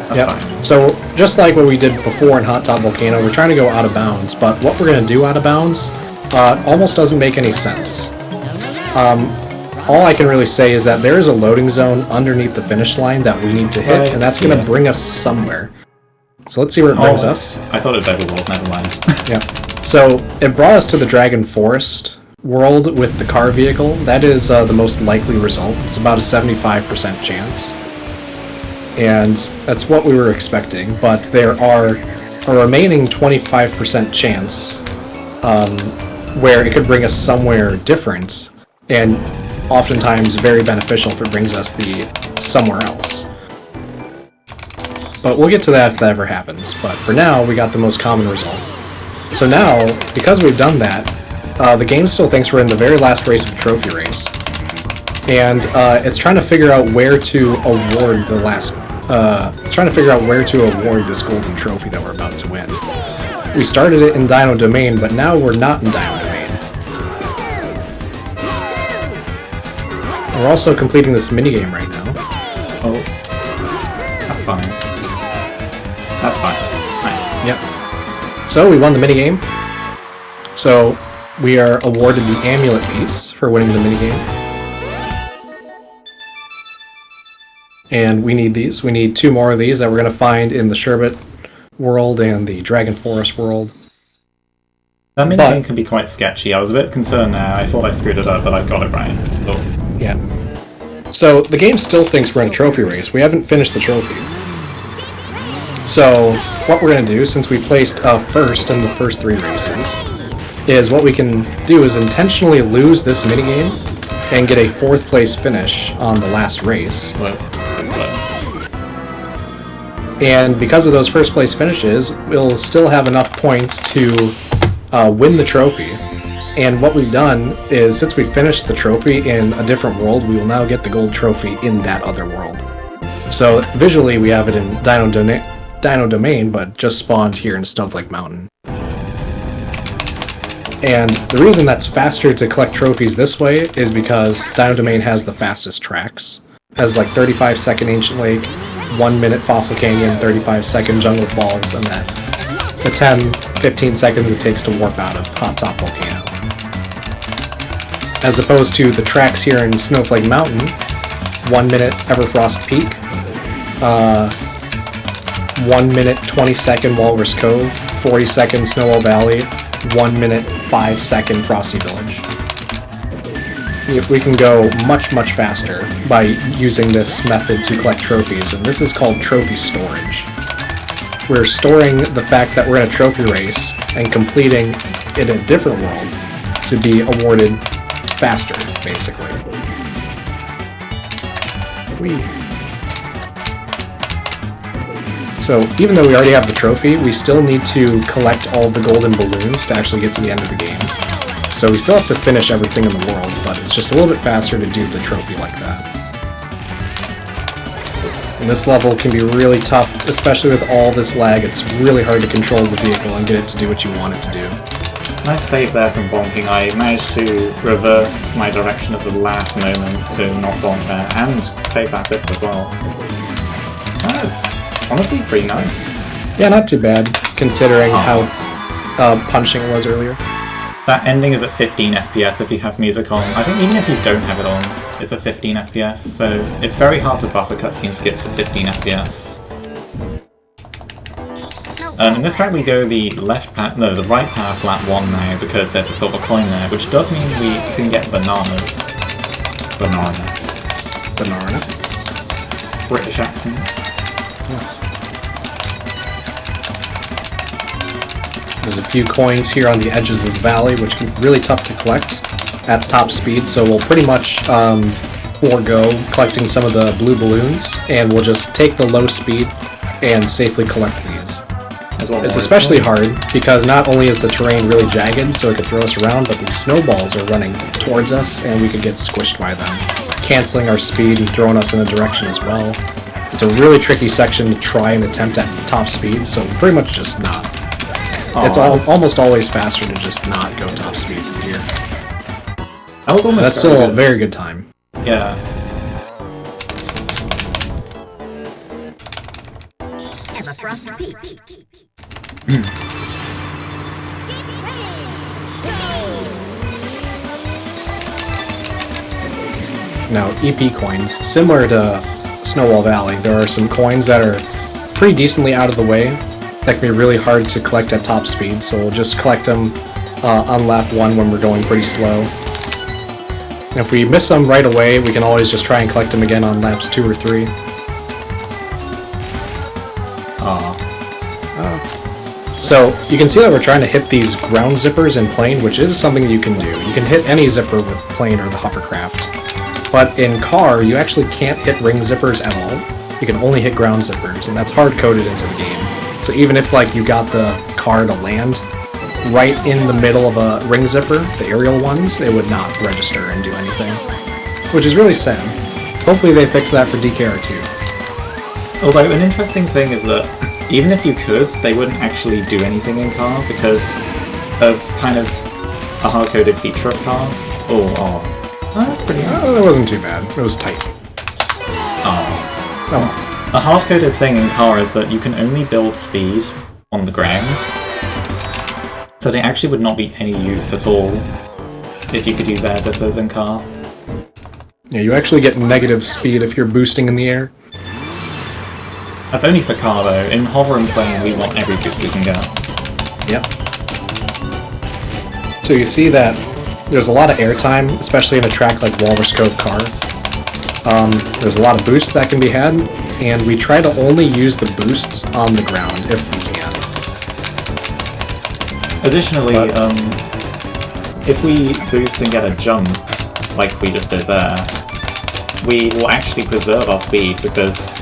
That's fine.
So, just like what we did before in Hot Top Volcano, we're trying to go out of bounds, but what we're going to do out of bounds almost doesn't make any sense. All I can really say is that there is a loading zone underneath the finish line that we need to hit, and that's going to bring us somewhere. So let's see where it brings us.
I thought it was overworld, never mind.
Yeah. So, it brought us to the Dragon Forest world with the car vehicle. That is the most likely result. It's about a 75% chance. And that's what we were expecting, but there are a remaining 25% chance where it could bring us somewhere different, and oftentimes very beneficial if it brings us somewhere else. But we'll get to that if that ever happens. But for now, we got the most common result. So now, because we've done that, the game still thinks we're in the very last race of the trophy race. And it's trying to figure out where to award the last... it's trying to figure out where to award this golden trophy that we're about to win. We started it in Dino Domain, but now we're not in Dino Domain. We're also completing this minigame right now.
Oh, that's fine. That's fine. Nice.
Yep. So we won the minigame. So we are awarded the amulet piece for winning the minigame. And we need these. We need 2 more of these that we're going to find in the Sherbet world and the Dragon Forest world.
That minigame can be quite sketchy. I was a bit concerned there. I thought I screwed it up, but I got it right. Oh.
Yeah. So the game still thinks we're in a trophy race. We haven't finished the trophy. So what we're going to do, since we placed first in the first 3 races, is what we can do is intentionally lose this minigame and get a 4th place finish on the last race. And because of those 1st place finishes, we'll still have enough points to win the trophy. And what we've done is, since we finished the trophy in a different world, we will now get the gold trophy in that other world. So visually we have it in Dino Domain, but just spawned here in Snowflake Mountain. And the reason that's faster to collect trophies this way is because Dino Domain has the fastest tracks. It has like 35-second Ancient Lake, 1 minute Fossil Canyon, 35-second Jungle Falls, and then the 10-15 seconds it takes to warp out of Hot Top Volcano. As opposed to the tracks here in Snowflake Mountain, 1 minute Everfrost Peak, 1 minute 20-second Walrus Cove, 40-second Snowball Valley, 1 minute 5-second Frosty Village. We can go much, much faster by using this method to collect trophies, and this is called trophy storage. We're storing the fact that we're in a trophy race and completing in a different world to be awarded faster, basically. So even though we already have the trophy, we still need to collect all the golden balloons to actually get to the end of the game. So we still have to finish everything in the world, but it's just a little bit faster to do the trophy like that. And this level can be really tough, especially with all this lag. It's really hard to control the vehicle and get it to do what you want it to do.
Nice save there from bonking. I managed to reverse my direction at the last moment to not bonk there, and save that zip as well. That's honestly pretty nice.
Yeah, not too bad, considering how punishing it was earlier.
That ending is at 15 FPS if you have music on. I think even if you don't have it on, it's at 15 FPS, so it's very hard to buffer cutscene skips at 15 FPS. In this track we go the the right path lap 1 now, because there's a silver coin there, which does mean we can get bananas. Banana. British accent.
There's a few coins here on the edges of the valley, which can be really tough to collect at top speed, so we'll pretty much forego collecting some of the blue balloons, and we'll just take the low speed and safely collect these. It's especially hard because not only is the terrain really jagged, so it could throw us around, but these snowballs are running towards us, and we could get squished by them, canceling our speed and throwing us in a direction as well. It's a really tricky section to try and attempt at top speed, so pretty much just not. It's almost always faster to just not go top speed here. That's still a very good time.
Yeah.
Now, EP coins, similar to Snowball Valley, there are some coins that are pretty decently out of the way that can be really hard to collect at top speed, so we'll just collect them on lap 1 when we're going pretty slow. And if we miss them right away, we can always just try and collect them again on laps 2 or 3. So you can see that we're trying to hit these ground zippers in plane, which is something you can do. You can hit any zipper with plane or the hovercraft. But in car, you actually can't hit ring zippers at all. You can only hit ground zippers, and that's hard-coded into the game. So even if you got the car to land right in the middle of a ring zipper, the aerial ones, it would not register and do anything. Which is really sad. Hopefully they fix that for DKR2.
Although an interesting thing is that even if you could, they wouldn't actually do anything in car because of kind of a hard-coded feature of car. Oh, that's pretty nice.
That wasn't too bad. It was tight.
Oh. A hard-coded thing in car is that you can only build speed on the ground, so they actually would not be any use at all if you could use air zippers in car.
Yeah, you actually get negative speed if you're boosting in the air.
That's only for car though. In hover and plane, we want every boost we can get.
Yep. So you see that there's a lot of airtime, especially in a track like Walrus Cove Car. There's a lot of boosts that can be had, and we try to only use the boosts on the ground if we can.
Additionally, if we boost and get a jump, like we just did there, we will actually preserve our speed because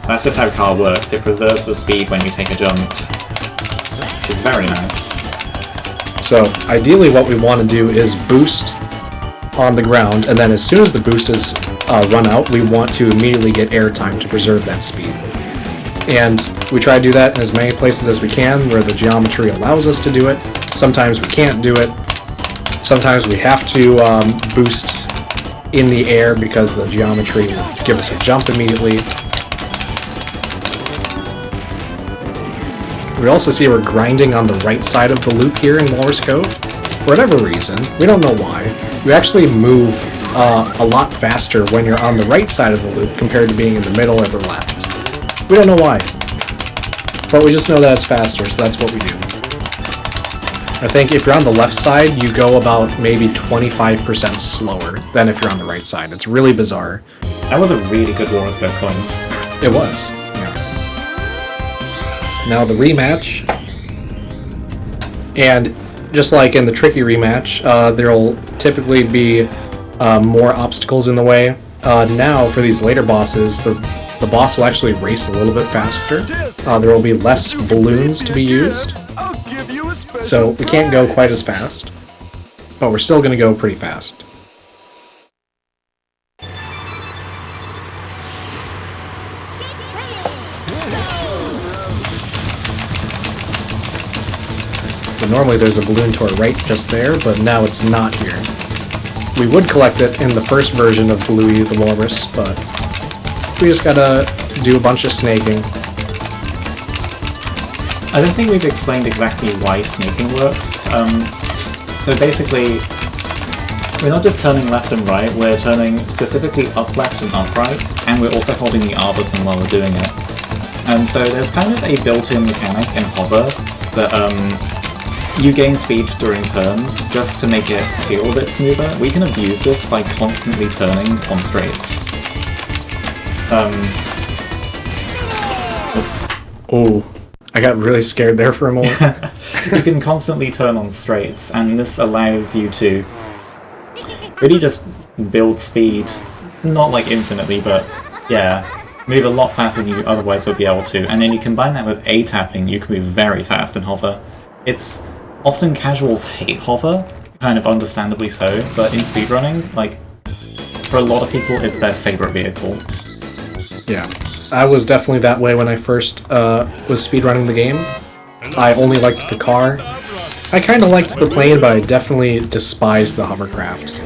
that's just how car works. It preserves the speed when you take a jump, which is very nice.
So ideally what we want to do is boost on the ground, and then as soon as the boost is run out, we want to immediately get airtime to preserve that speed. And we try to do that in as many places as we can where the geometry allows us to do it. Sometimes we can't do it. Sometimes we have to boost in the air because the geometry will give us a jump immediately. We also see we're grinding on the right side of the loop here in Walrus Cove. For whatever reason, we don't know why, you actually move a lot faster when you're on the right side of the loop compared to being in the middle or the left. We don't know why, but we just know that it's faster, so that's what we do. I think if you're on the left side, you go about maybe 25% slower than if you're on the right side. It's really bizarre.
That was a really good Walrus Cove coins.
It was. Yeah. Now the rematch, and just like in the tricky rematch, there'll typically be more obstacles in the way. Now for these later bosses, the boss will actually race a little bit faster. There will be less balloons to be used, so we can't go quite as fast, but we're still going to go pretty fast. So normally there's a balloon to our right just there, but now it's not here. We would collect it in the first version of Bluey the Walrus, but we just gotta do a bunch of snaking.
I don't think we've explained exactly why snaking works. So basically, we're not just turning left and right, we're turning specifically up left and up right, and we're also holding the R button while we're doing it. And so there's kind of a built-in mechanic in hover that you gain speed during turns just to make it feel a bit smoother. We can abuse this by constantly turning on straights. Oops.
Oh, I got really scared there for a moment.
You can constantly turn on straights, and this allows you to really just build speed, not like infinitely, but yeah, move a lot faster than you otherwise would be able to. And then you combine that with A-tapping, you can move very fast in hover. It's often casuals hate hover, kind of understandably so, but in speedrunning, like, for a lot of people, it's their favorite vehicle.
Yeah, I was definitely that way when I first was speedrunning the game. I only liked the car. I kind of liked the plane, but I definitely despised the hovercraft.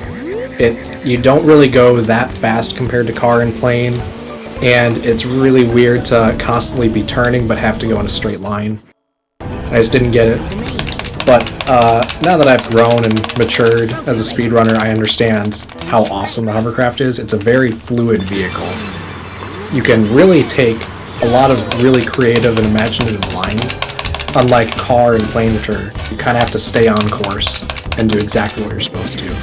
You don't really go that fast compared to car and plane, and it's really weird to constantly be turning but have to go in a straight line. I just didn't get it. But now that I've grown and matured as a speedrunner, I understand how awesome the hovercraft is. It's a very fluid vehicle. You can really take a lot of really creative and imaginative lines, unlike car and plane, which are, you kind of have to stay on course and do exactly what you're supposed to.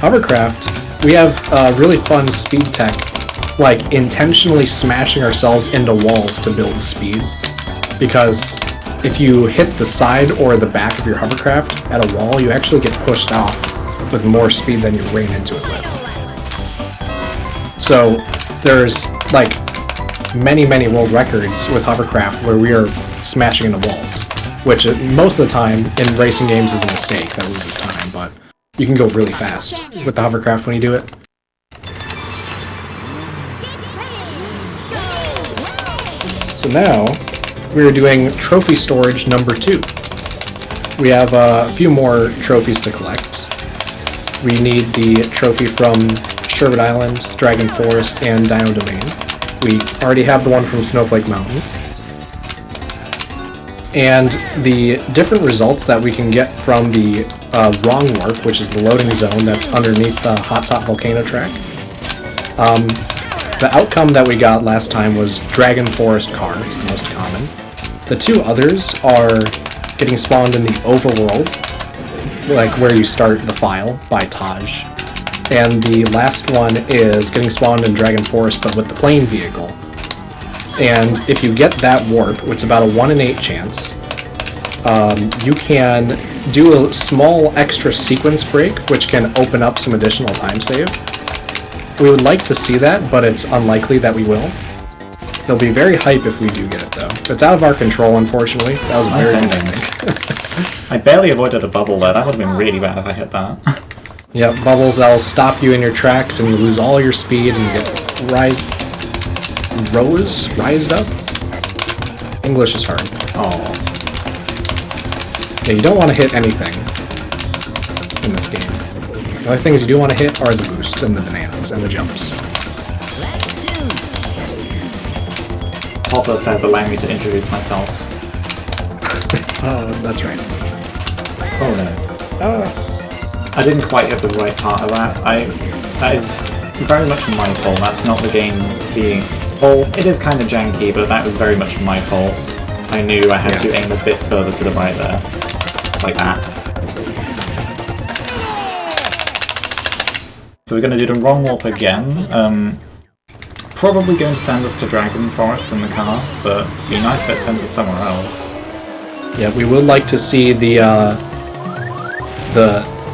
Hovercraft, we have really fun speed tech, like intentionally smashing ourselves into walls to build speed, because if you hit the side or the back of your hovercraft at a wall, you actually get pushed off with more speed than you ran into it with. So there's like many world records with hovercraft where we are smashing into walls, which most of the time in racing games is a mistake that loses time, but you can go really fast with the hovercraft when you do it. So now, we're doing trophy storage number 2. We have a few more trophies to collect. We need the trophy from Sherbet Island, Dragon Forest, and Dino Domain. We already have the one from Snowflake Mountain. And the different results that we can get from the wrong warp, which is the loading zone that's underneath the Hot Top Volcano track. The outcome that we got last time was Dragon Forest Car, it's the most common. The 2 others are getting spawned in the overworld, like where you start the file by Taj. And the last one is getting spawned in Dragon Forest, but with the plane vehicle. And if you get that warp, it's about a 1 in 8 chance, you can do a small extra sequence break, which can open up some additional time save. We would like to see that, but it's unlikely that we will. It'll be very hype if we do get it, though. It's out of our control, unfortunately. That was a
Nice
very
ending. I barely avoided a bubble there. That would have been really bad if I hit that.
Yep, bubbles that'll stop you in your tracks, and you lose all your speed, and you get rised up? English is hard. Oh. Yeah, you don't want to hit anything in this game. The only things you do want to hit are the boosts and the bananas and the jumps.
Hoffa says, allow me to introduce myself.
Oh, that's right.
Oh no. I didn't quite hit the right part of that. That is very much my fault. That's not the game's being... Well, it is kind of janky, but that was very much my fault. I knew I had to aim a bit further to the right there. Like that. So we're going to do the wrong warp again. Probably going to send us to Dragon Forest in the car, but it'd be nice if it sends us somewhere else.
Yeah, we would like to see the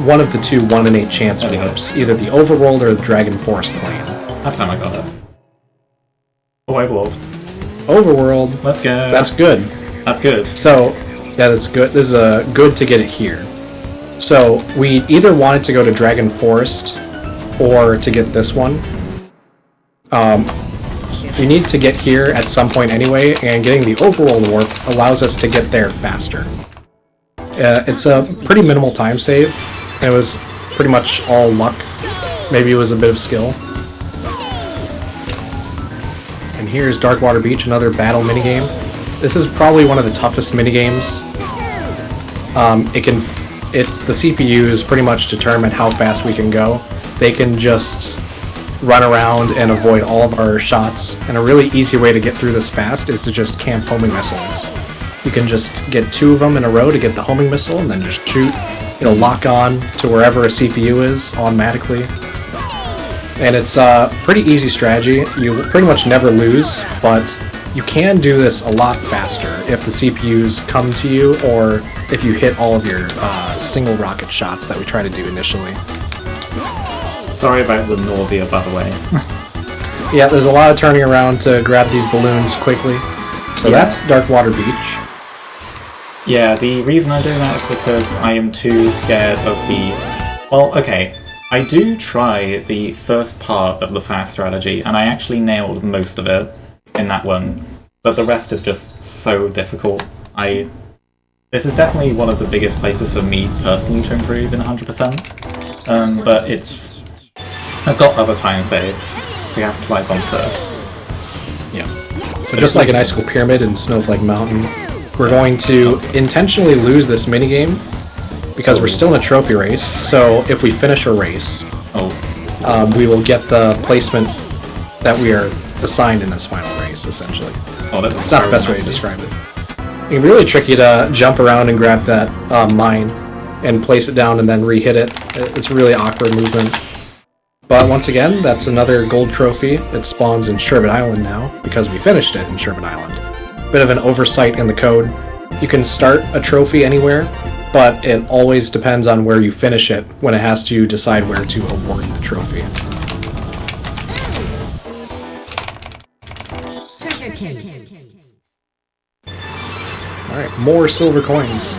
one of the 2 1 in 8 chance warps, either the Overworld or the Dragon Forest plane.
That time I got it. Oh, Overworld.
Overworld.
Let's go.
That's good.
That's good.
So, yeah, that's good. This is good to get it here. So, we either wanted to go to Dragon Forest or to get this one. We need to get here at some point anyway, and getting the Overworld warp allows us to get there faster. It's a pretty minimal time save, and it was pretty much all luck. Maybe it was a bit of skill. And here's Darkwater Beach, another battle minigame. This is probably one of the toughest minigames. The CPUs pretty much determine how fast we can go. They can just run around and avoid all of our shots, and a really easy way to get through this fast is to just camp homing missiles. You can just get 2 of them in a row to get the homing missile, and then just shoot. It'll lock on to wherever a CPU is automatically. And it's a pretty easy strategy. You pretty much never lose, but you can do this a lot faster if the CPUs come to you, or if you hit all of your single rocket shots that we try to do initially.
Sorry about the nausea, by the way.
Yeah, there's a lot of turning around to grab these balloons quickly. So that's Darkwater Beach.
Yeah, the reason I do that is because I am too scared of the... Well, okay, I do try the first part of the fast strategy, and I actually nailed most of it in that one, but the rest is just so difficult. This is definitely one of the biggest places for me personally to improve in 100%, but I've got other time saves to capitalize on first.
Yeah. So just like an Icicle Pyramid and Snowflake Mountain, we're going to intentionally lose this minigame because we're still in a trophy race, so if we finish a race, we will get the placement that we are assigned in this final race, essentially. It's not the best way to describe it. It's really tricky to jump around and grab that mine and place it down and then re-hit it. It's a really awkward movement. But once again, that's another gold trophy. It spawns in Sherbet Island now, because we finished it in Sherbet Island. Bit of an oversight in the code. You can start a trophy anywhere, but it always depends on where you finish it when it has to decide where to award the trophy. Alright, more silver coins.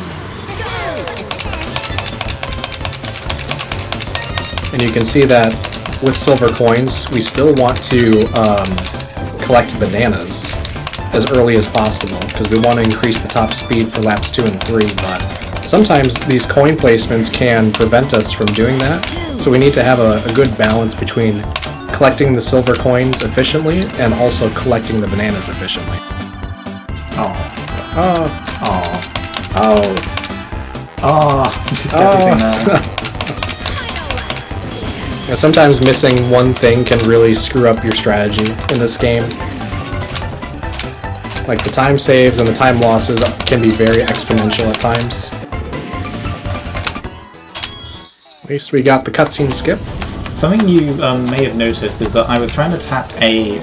And you can see that with silver coins, we still want to collect bananas. as early as possible, because we want to increase the top speed for laps 2 and 3, but sometimes these coin placements can prevent us from doing that, so we need to have a good balance between collecting the silver coins efficiently and also collecting the bananas efficiently.
Missed everything there.
Yeah, sometimes missing one thing can really screw up your strategy in this game. Like, the time saves and the time losses can be very exponential at times. At least we got the cutscene skip.
Something you may have noticed is that I was trying to tap A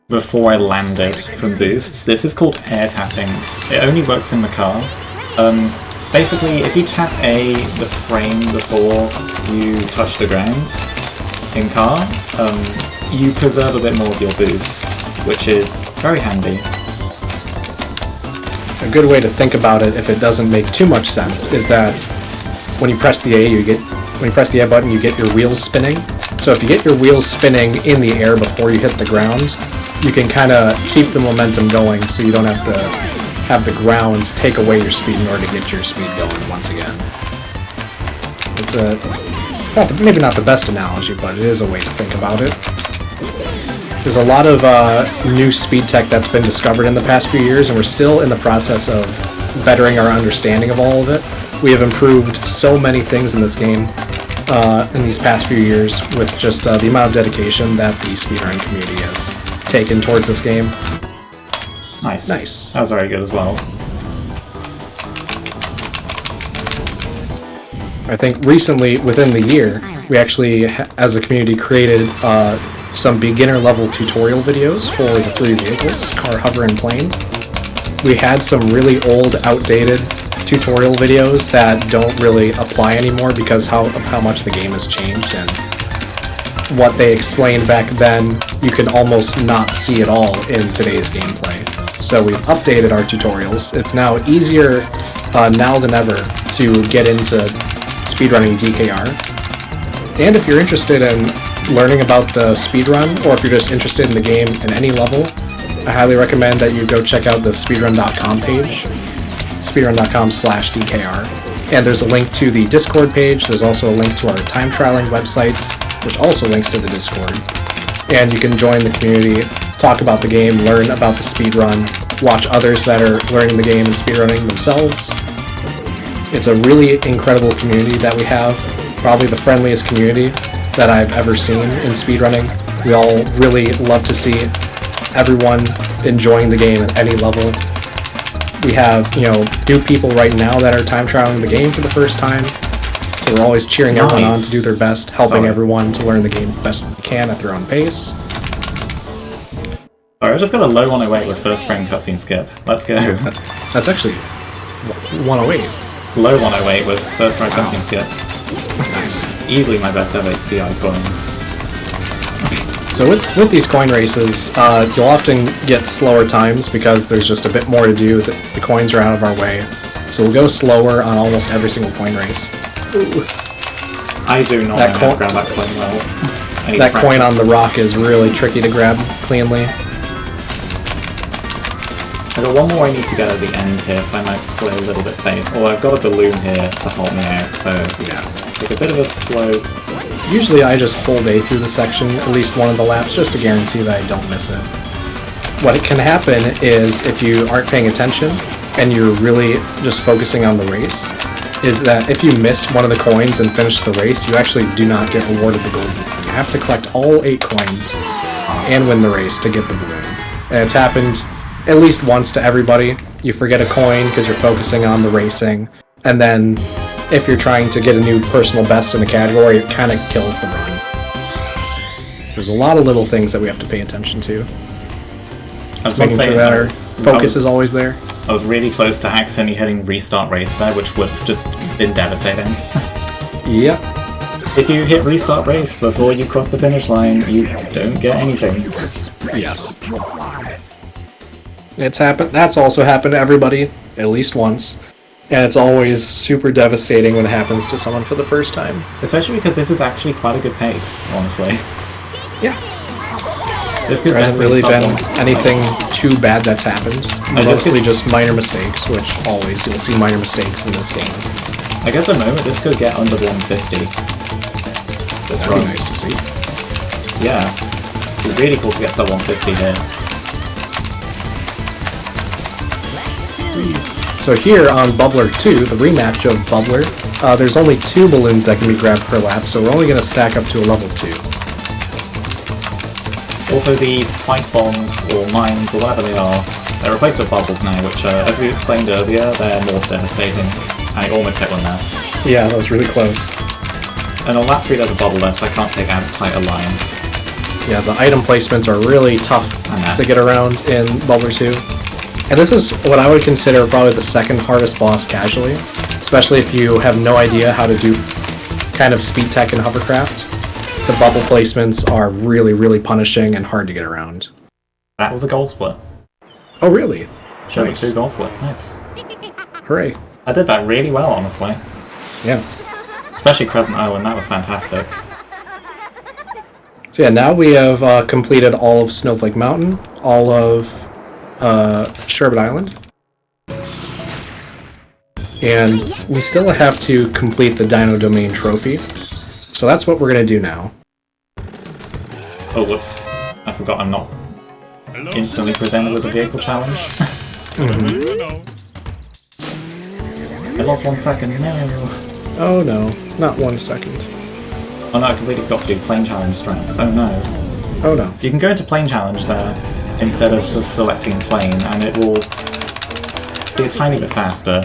before I landed from boosts. This is called air tapping. It only works in the car. Basically, if you tap A the frame before you touch the ground in car, you preserve a bit more of your boost, which is very handy.
A good way to think about it, if it doesn't make too much sense, is that when you press the A button, you get your wheels spinning. So if you get your wheels spinning in the air before you hit the ground, you can kind of keep the momentum going, so you don't have to have the ground take away your speed in order to get your speed going once again. It's maybe not the best analogy, but it is a way to think about it. There's a lot of new speed tech that's been discovered in the past few years, and we're still in the process of bettering our understanding of all of it. We have improved so many things in this game in these past few years with just the amount of dedication that the speedrunning community has taken towards this game.
Nice. That was very good as well.
I think recently, within the year, we actually, as a community, created some beginner-level tutorial videos for the 3 vehicles, car, hover, and plane. We had some really old, outdated tutorial videos that don't really apply anymore because of how much the game has changed, and what they explained back then you can almost not see at all in today's gameplay. So we've updated our tutorials. It's now easier now than ever to get into speedrunning DKR. And if you're interested in learning about the speedrun, or if you're just interested in the game in any level, I highly recommend that you go check out the speedrun.com page, speedrun.com/DKR. And there's a link to the Discord page. There's also a link to our time trialing website, which also links to the Discord. And you can join the community, talk about the game, learn about the speedrun, watch others that are learning the game and speedrunning themselves. It's a really incredible community that we have, probably the friendliest community that I've ever seen in speedrunning. We all really love to see everyone enjoying the game at any level. We have, new people right now that are time trialing the game for the first time. So we're always cheering everyone on to do their best, helping everyone to learn the game best they can at their own pace.
Sorry, I just got a low 108 with first frame cutscene skip. Let's go.
That's actually 108.
Low 108 with first frame cutscene skip.
Nice.
Easily my best ever CI coins.
So with these coin races, you'll often get slower times because there's just a bit more to do. The coins are out of our way. So we'll go slower on almost every single coin race. Ooh.
I do not know how to grab that coin well.
That coin on the rock is really tricky to grab cleanly.
I've got one more I need to get at the end here, so I might play a little bit safe. Or I've got a balloon here to help me out, so yeah, take a bit of a slow...
Usually I just hold A through the section, at least one of the laps, just to guarantee that I don't miss it. What can happen is, if you aren't paying attention, and you're really just focusing on the race, is that if you miss one of the coins and finish the race, you actually do not get awarded the gold balloon. You have to collect all 8 coins and win the race to get the balloon. And it's happened at least once to everybody. You forget a coin because you're focusing on the racing, and then if you're trying to get a new personal best in a category, it kind of kills the run. There's a lot of little things that we have to pay attention to.
Just
making sure that our focus is always there.
I was really close to accidentally hitting restart race there, which would have just been devastating.
Yep.
If you hit restart race before you cross the finish line, you don't get anything.
Yes. It's happened. That's also happened to everybody at least once, and it's always super devastating when it happens to someone for the first time.
Especially because this is actually quite a good pace, honestly.
Yeah.
This could
There hasn't
definitely
really been
someone-
anything too bad that's happened.
this
Mostly
could-
just minor mistakes, which always you'll see minor mistakes in this game.
Like at the moment, this could get under 150. This
That'd be
run.
nice to see.
Yeah. It'd be really cool to get sub 150 here.
So here on Bubbler 2, the rematch of Bubbler, there's only 2 balloons that can be grabbed per lap, so we're only going to stack up to a level 2.
Also, the spike bombs, or mines, or whatever they are, they're replaced with bubbles now, which, as we explained earlier, they're more devastating. I almost hit one there.
Yeah, that was really close.
And on lap 3 there's a bubble left, so I can't take as tight a line.
Yeah, the item placements are really tough to get around in Bubbler 2. And this is what I would consider probably the second hardest boss casually, especially if you have no idea how to do kind of speed tech and hovercraft. The bubble placements are really, really punishing and hard to get around.
That was a goal split.
Oh, really?
Showed
Nice.
2 goal split. Nice.
Hooray.
I did that really well, honestly.
Yeah.
Especially Crescent Island, that was fantastic.
So yeah, now we have completed all of Snowflake Mountain, all of Sherbet Island. And we still have to complete the Dino Domain trophy. So that's what we're going to do now.
Oh, whoops. I forgot I'm not instantly presented with a vehicle challenge. I lost 1 second, no.
Oh no, not 1 second.
Oh no, I completely forgot to do plane challenge strats. Oh no.
Oh no.
You can go into plane challenge there instead of just selecting plane, and it will be a tiny bit faster.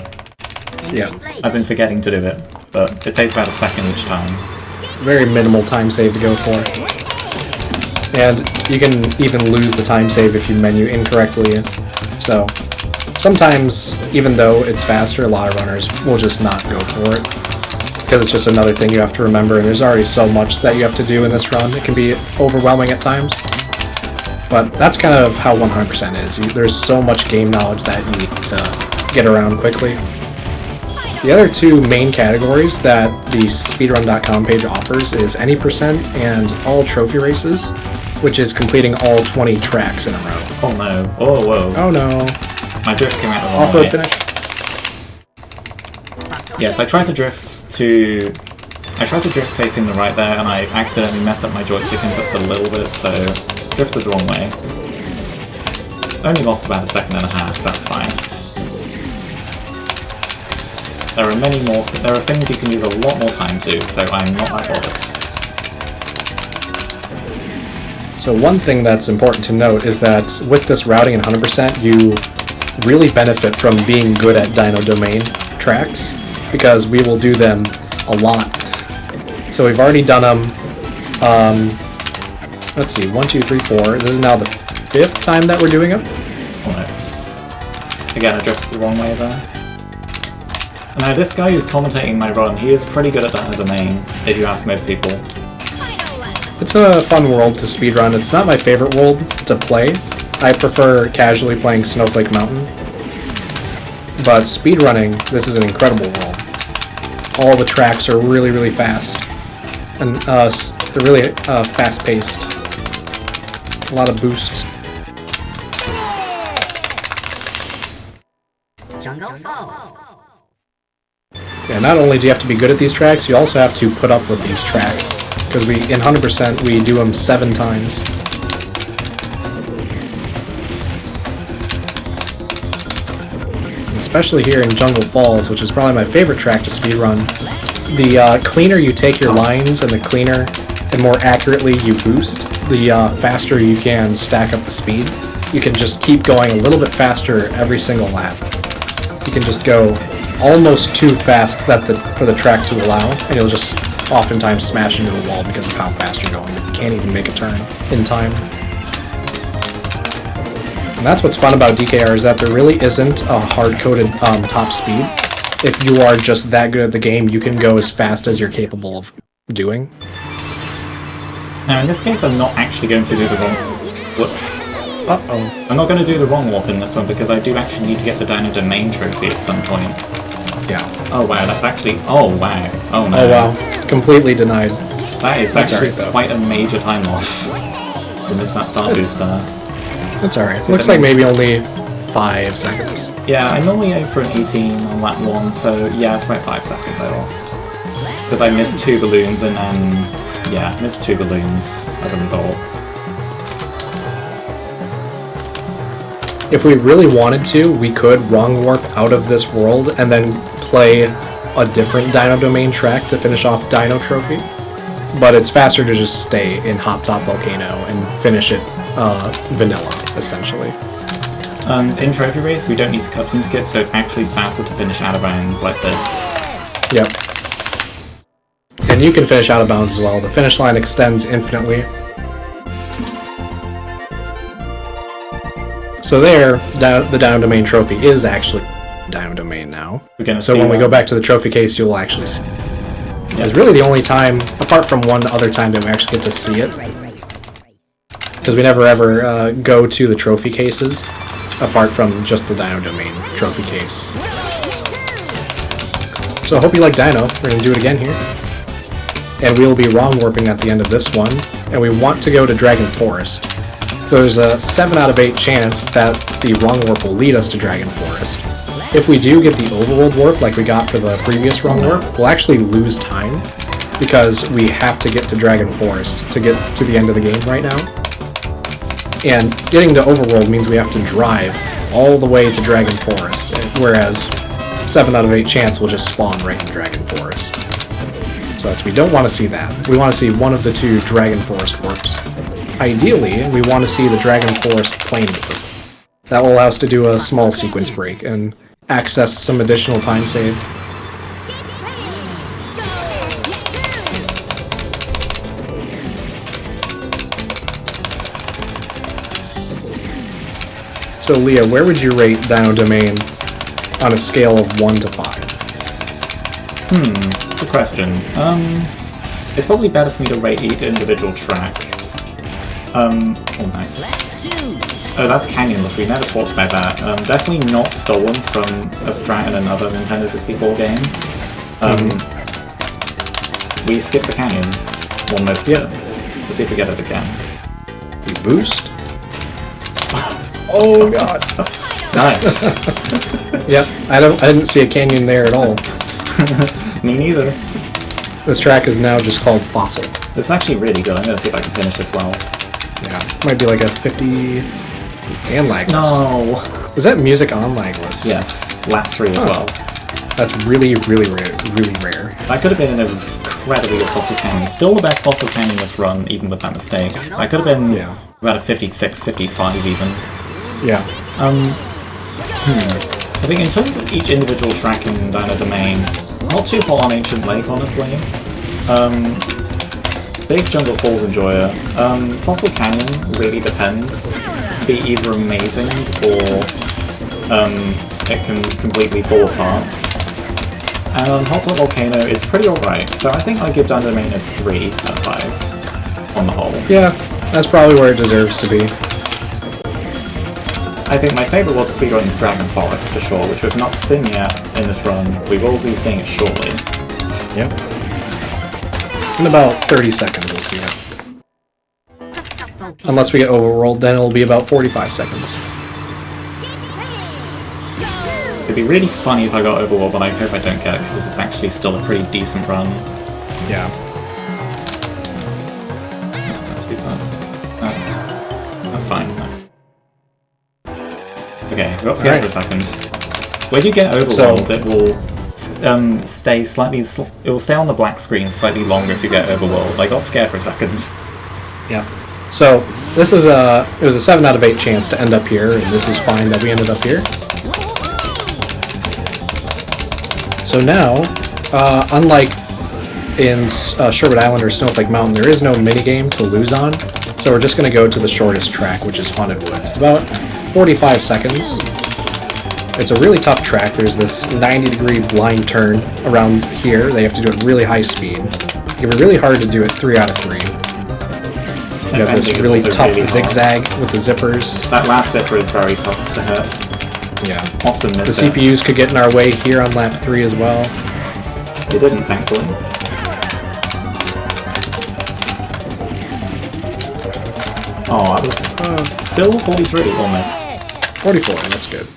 Yeah.
I've been forgetting to do it, but it saves about a second each time.
Very minimal time save to go for. And you can even lose the time save if you menu incorrectly. So sometimes, even though it's faster, a lot of runners will just not go for it. Because it's just another thing you have to remember, and there's already so much that you have to do in this run. It can be overwhelming at times. But that's kind of how 100% is. There's so much game knowledge that you need to get around quickly. The other 2 main categories that the speedrun.com page offers is any percent and all trophy races, which is completing all 20 tracks in a row.
Oh no. Oh, whoa.
Oh no.
My drift came out the wrong
Off-road
way.
finish?
Yes, I tried to drift facing the right there, and I accidentally messed up my joystick inputs a little bit, so drifted the wrong way. Only lost about 1.5 seconds, so that's fine. There are many more. There are things you can use a lot more time to, so I'm not that bothered.
So one thing that's important to note is that with this routing in 100%, you really benefit from being good at Dino Domain tracks, because we will do them a lot. So we've already done them, let's see, 1, 2, 3, 4. This is now the 5th time that we're doing them.
Oh no. Again, I drifted the wrong way there. Now, this guy who's commentating my run, he is pretty good at Dino Domain, if you ask most people.
It's a fun world to speedrun. It's not my favorite world to play. I prefer casually playing Snowflake Mountain. But speedrunning, this is an incredible world. All the tracks are really, really fast. And they're really fast-paced. A lot of boosts.
Jungle Falls.
Yeah, not only do you have to be good at these tracks, you also have to put up with these tracks. Because in 100%, we do them 7 times. Especially here in Jungle Falls, which is probably my favorite track to speedrun. The cleaner you take your lines and the cleaner and more accurately you boost, the faster you can stack up the speed. You can just keep going a little bit faster every single lap. You can just go almost too fast for the track to allow, and you'll just oftentimes smash into a wall because of how fast you're going. You can't even make a turn in time. And that's what's fun about DKR, is that there really isn't a hard-coded top speed. If you are just that good at the game, you can go as fast as you're capable of doing.
Now, in this case, I'm not actually going to do the wrong... Whoops.
Uh-oh.
I'm not going to do the wrong warp in this one, because I do actually need to get the Dino Domain trophy at some point.
Yeah.
Oh wow, that's actually... Oh wow. Oh no.
Oh wow. Completely denied.
That is
That's
actually
alright, though.
quite a major time loss. We missed that start boost there.
That's alright. Looks like maybe only 5 seconds.
Yeah, I normally aim for an 18 on lap 1, so yeah, it's about 5 seconds I lost. Because I missed 2 balloons and then, yeah, missed 2 balloons as a result.
If we really wanted to, we could wrong warp out of this world and then play a different Dino Domain track to finish off Dino Trophy. But it's faster to just stay in Hot Top Volcano and finish it vanilla, essentially.
In Trophy Race, we don't need to custom skip, so it's actually faster to finish out of bounds like this.
Yep. And you can finish out of bounds as well. The finish line extends infinitely. So there, the Dino Domain trophy is actually Dino Domain now.
We're gonna
so
see
when we
that.
go back to the trophy case, you'll actually see. It's really the only time, apart from one other time, that we actually get to see it. Because we never ever go to the trophy cases, apart from just the Dino Domain trophy case. So I hope you like Dino. We're going to do it again here. And we'll be wrong warping at the end of this one. And we want to go to Dragon Forest. So there's a 7 out of 8 chance that the wrong warp will lead us to Dragon Forest. If we do get the overworld warp like we got for the previous wrong warp, we'll actually lose time because we have to get to Dragon Forest to get to the end of the game right now. And getting to overworld means we have to drive all the way to Dragon Forest, whereas 7 out of 8 chance will just spawn right in Dragon Forest. So we don't want to see that. We want to see one of the 2 Dragon Forest warps. Ideally, we want to see the Dragon Forest plane warp. That will allow us to do a small sequence break and access some additional time save. So Leah, where would you rate Dino Domain on a scale of 1 to 5?
Good question. It's probably better for me to rate each individual track. Oh, nice. Oh, that's Canyonless. We never talked about that. Definitely not stolen from a strat in another Nintendo 64 game. We skipped the canyon. Almost. Yeah. Let's see if we get it again.
We boost. Oh god.
Nice.
Yep. I didn't see a canyon there at all.
Me neither.
This track is now just called Fossil.
This is actually really good. I'm gonna see if I can finish this well.
Yeah. Might be like a 50 and lagless.
No.
Is that music on lagless?
Yes. Lap 3 as well.
That's really, really rare. Really rare.
That could have been an incredibly good Fossil Canyon. Still the best Fossil Canyon this run, even with that mistake. That could have been about a 56, 55 even.
Yeah.
I think in terms of each individual track in Dino Domain, not too hot on Ancient Lake, honestly. Big Jungle Falls Enjoyer. Fossil Canyon really depends. Be either amazing or it can completely fall apart. And Hot Top Volcano is pretty alright, so I think I give Dino Domain a 3 out of 5 on the whole.
Yeah, that's probably where it deserves to be.
I think my favourite world to speedrun is Dragon Forest for sure, which we've not seen yet in this run. We will be seeing it shortly.
Yep. In about 30 seconds we'll see it. Unless we get overworld, then it'll be about 45 seconds.
It'd be really funny if I got overworld, but I hope I don't get it, because this is actually still a pretty decent run.
Yeah.
Not too bad. That's fine. Nice. Okay, we got scared for a second. When you get overworld, it will stay slightly. It will stay on the black screen slightly longer if you get overworld. I got scared for a second.
Yeah. So this is it was a 7 out of 8 chance to end up here, and this is fine that we ended up here. So now, unlike in Sherwood Island or Snowflake Mountain, there is no minigame to lose on. So we're just going to go to the shortest track, which is Haunted Woods. It's about 45 seconds. It's a really tough track. There's this 90-degree blind turn around here. They have to do it really high speed. It can be really hard to do it 3 out of 3. You have this really tough zigzag with the zippers.
That last zipper is very tough to hit.
Yeah.
Often miss
the CPUs could get in our way here on lap 3 as well.
They didn't, thankfully. Oh, that was still 43, almost.
44, that's good.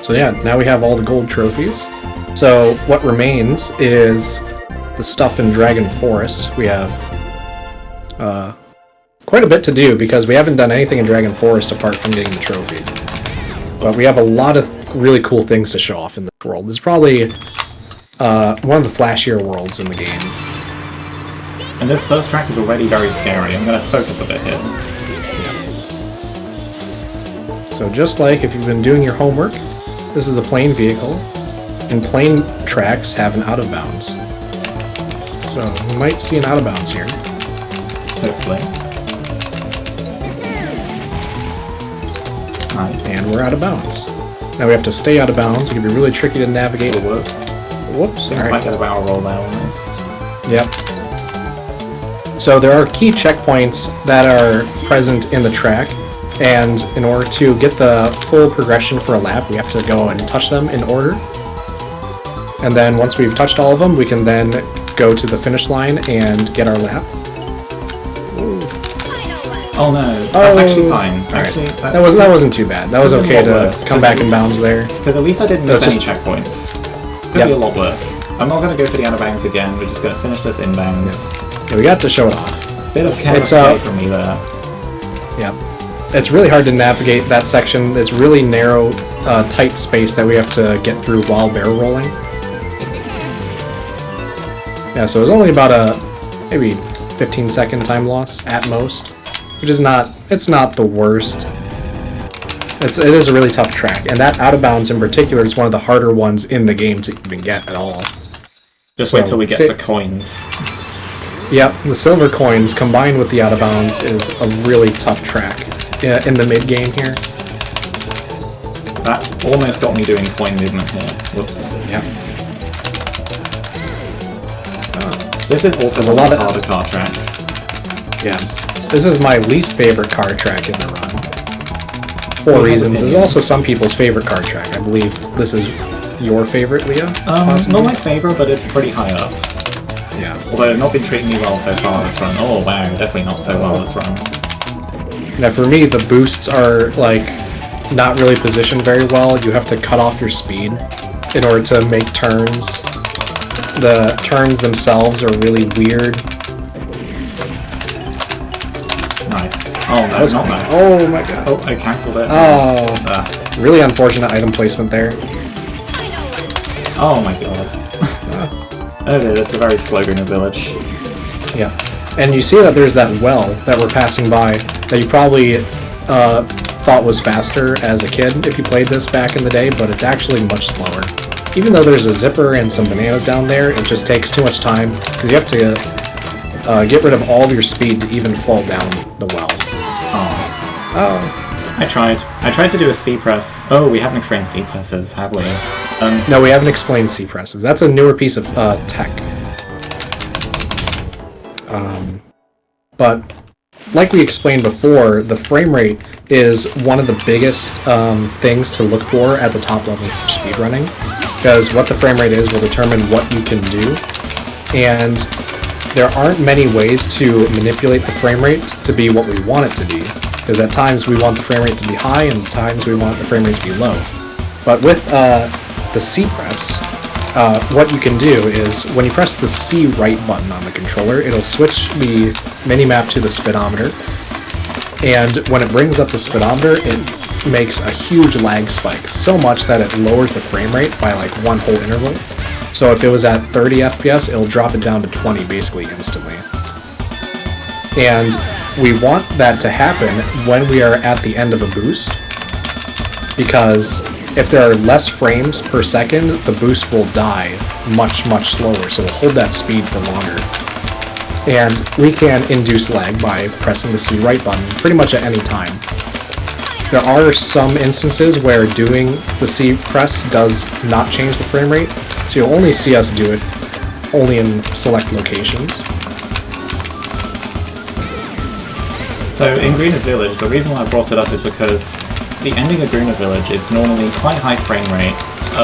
So yeah, now we have all the gold trophies. So what remains is the stuff in Dragon Forest. We have quite a bit to do because we haven't done anything in Dragon Forest apart from getting the trophy. But we have a lot of really cool things to show off in this world. This is probably one of the flashier worlds in the game.
And this first track is already very scary. I'm going to focus a bit here.
So just like if you've been doing your homework, this is the plane vehicle, and plane tracks have an out of bounds. So we might see an out of bounds here.
Hopefully. Nice.
And we're out of bounds. Now we have to stay out of bounds. It can be really tricky to navigate. Whoops.
I might get a barrel roll there almost.
Yep. So there are key checkpoints that are present in the track, and in order to get the full progression for a lap, we have to go and touch them in order. And then once we've touched all of them, we can then go to the finish line and get our lap.
Oh no, that's actually fine. Actually,
that wasn't too bad. That was okay to come back in bounds there.
Because at least I didn't miss any checkpoints. Could be a lot worse. I'm not going to go for the out of bounds again. We're just going to finish this in bounds.
Yeah, we got to show it off.
Bit of careless play from me there.
Yeah. It's really hard to navigate that section. It's really narrow, tight space that we have to get through while barrel rolling. Yeah, so it was only about a maybe 15-second time loss at most, which is not the worst. It is a really tough track, and that out of bounds in particular is one of the harder ones in the game to even get at all.
Just wait till we get to coins.
Yep, the silver coins combined with the out of bounds is a really tough track in the mid game here.
That almost got me doing coin movement here. Whoops.
Yep.
This is also a lot of harder car tracks.
Yeah, this is my least favorite car track in the run. For reasons. This is also some people's favorite car track. I believe this is your favorite, Leah?
Not my favorite, but it's pretty high up.
Yeah.
Although not been treating me well so far this run. Oh wow, definitely not so well this run.
Now for me, the boosts are like not really positioned very well. You have to cut off your speed in order to make turns. The turns themselves are really weird.
Nice. Oh no, not nice.
Oh my god.
Oh, I cancelled it.
Oh. Really unfortunate item placement there.
Oh my god. Okay, this is a very slow greener village.
Yeah. And you see that there's that well that we're passing by that you probably thought was faster as a kid if you played this back in the day, but it's actually much slower. Even though there's a zipper and some bananas down there, it just takes too much time because you have to get rid of all of your speed to even fall down the well. Oh.
I tried to do a C press. Oh, we haven't explained C presses, have we?
No, we haven't explained C presses. That's a newer piece of tech. But like we explained before, the frame rate is one of the biggest things to look for at the top level for speedrunning, because what the frame rate is will determine what you can do, and there aren't many ways to manipulate the frame rate to be what we want it to be, because at times we want the frame rate to be high and at times we want the frame rate to be low. But with the C press, what you can do is when you press the C right button on the controller, it'll switch the minimap to the speedometer, and when it brings up the speedometer, it makes a huge lag spike, so much that it lowers the frame rate by like one whole interval. So if it was at 30 FPS, it'll drop it down to 20 basically instantly. And we want that to happen when we are at the end of a boost, because if there are less frames per second, the boost will die much, much slower, so we'll hold that speed for longer. And we can induce lag by pressing the C right button pretty much at any time. There are some instances where doing the C press does not change the frame rate, so you'll only see us do it only in select locations.
So in Greener Village, the reason why I brought it up is because the ending of Greener Village is normally quite high frame rate.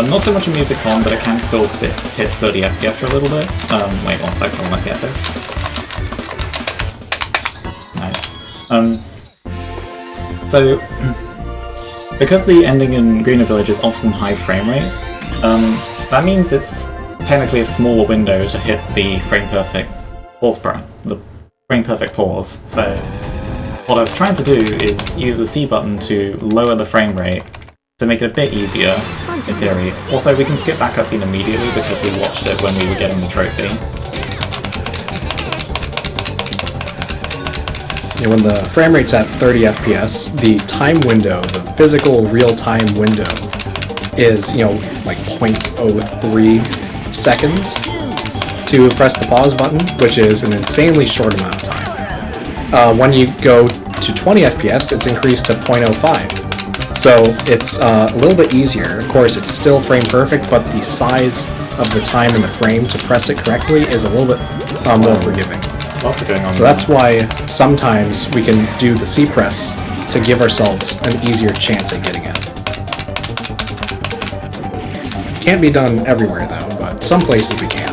Not so much a music on, but it can still hit 30 FPS for a little bit. Wait one second, I might get this. So, because the ending in Greener Village is often high frame rate, that means it's technically a smaller window to hit the frame perfect pause the frame perfect pause. So, what I was trying to do is use the C button to lower the frame rate to make it a bit easier, in theory. Also, we can skip that cutscene immediately because we watched it when we were getting the trophy.
Yeah, when the frame rate's at 30 FPS, the time window, the physical real-time window, is, like 0.03 seconds to press the pause button, which is an insanely short amount of time. When you go to 20 FPS, it's increased to 0.05. So it's a little bit easier. Of course, it's still frame perfect, but the size of the time in the frame to press it correctly is a little bit more forgiving.
Lots going on.
So that's why sometimes we can do the C press to give ourselves an easier chance at getting it. Can't be done everywhere though, but some places we can.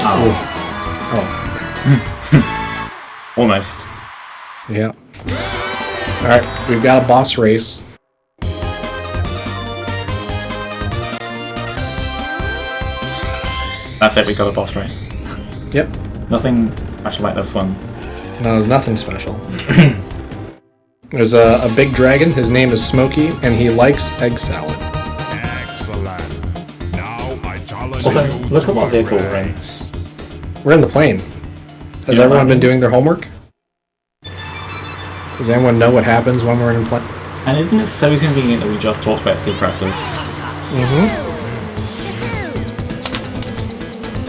Oh. Almost.
Yeah. Alright, we've got a boss race.
That's it, we got a boss race.
Yep.
Nothing special like this one.
No, there's nothing special. There's a big dragon, his name is Smokey, and he likes egg salad.
Excellent. Now I challenge
Also,
you
look
to
at what
a
vehicle we're in.
race.
We're in the plane. Has
You know
everyone
what
been
that
doing
means?
their homework? Does anyone know what happens when we're in plane?
And isn't it so convenient that we just talked about C presses?
Mm-hmm.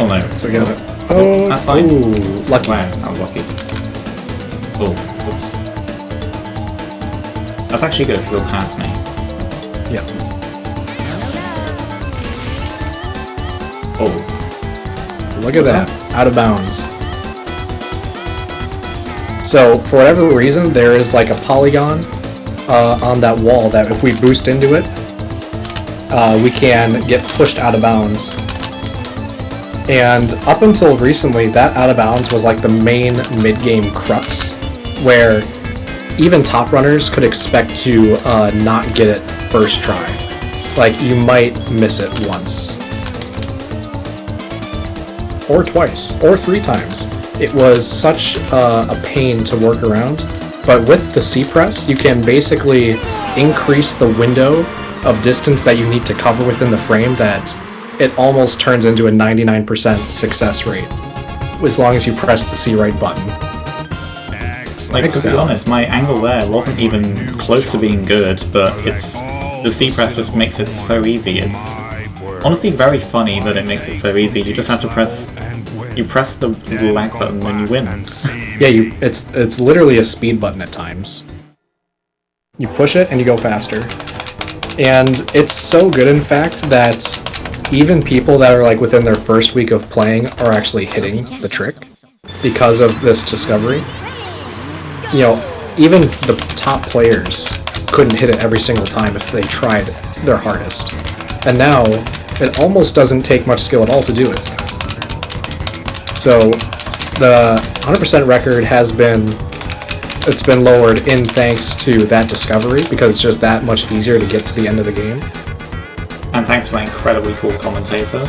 Oh no.
So we got it. Oh,
That's fine.
Ooh, lucky.
Wow, that was lucky. Oh, oops. That's actually good, because it'll pass me.
Yep.
Oh.
Look at that. Out of bounds. So, for whatever reason, there is like a polygon on that wall that if we boost into it, we can get pushed out of bounds. And up until recently, that out of bounds was like the main mid-game crux, where even top runners could expect to not get it first try. Like, you might miss it once. Or twice, or 3 times. It was such a pain to work around, but with the C press, you can basically increase the window of distance that you need to cover within the frame that it almost turns into a 99% success rate, as long as you press the C right button.
Like, to be honest, my angle there wasn't even close to being good, but the C press just makes it so easy. It's honestly very funny that it makes it so easy. You just have to press the lag button when you win.
Yeah, it's literally a speed button at times. You push it and you go faster. And it's so good, in fact, that even people that are like within their first week of playing are actually hitting the trick because of this discovery. Even the top players couldn't hit it every single time if they tried their hardest. And now, it almost doesn't take much skill at all to do it. So, the 100% record it's been lowered in thanks to that discovery, because it's just that much easier to get to the end of the game.
And thanks to my incredibly cool commentator.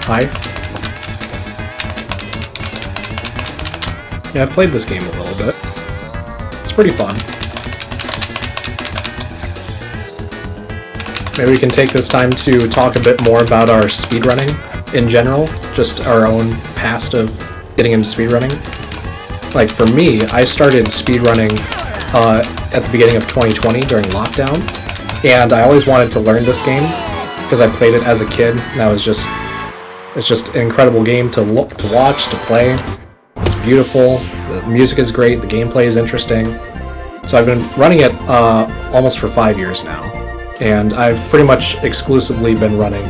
Hi. Yeah, I've played this game a little bit. It's pretty fun. Maybe we can take this time to talk a bit more about our speedrunning in general, just our own past of getting into speedrunning. Like, for me, I started speedrunning at the beginning of 2020 during lockdown, and I always wanted to learn this game because I played it as a kid, and it's just an incredible game to watch, to play. It's beautiful, the music is great, the gameplay is interesting. So I've been running it almost for 5 years now, and I've pretty much exclusively been running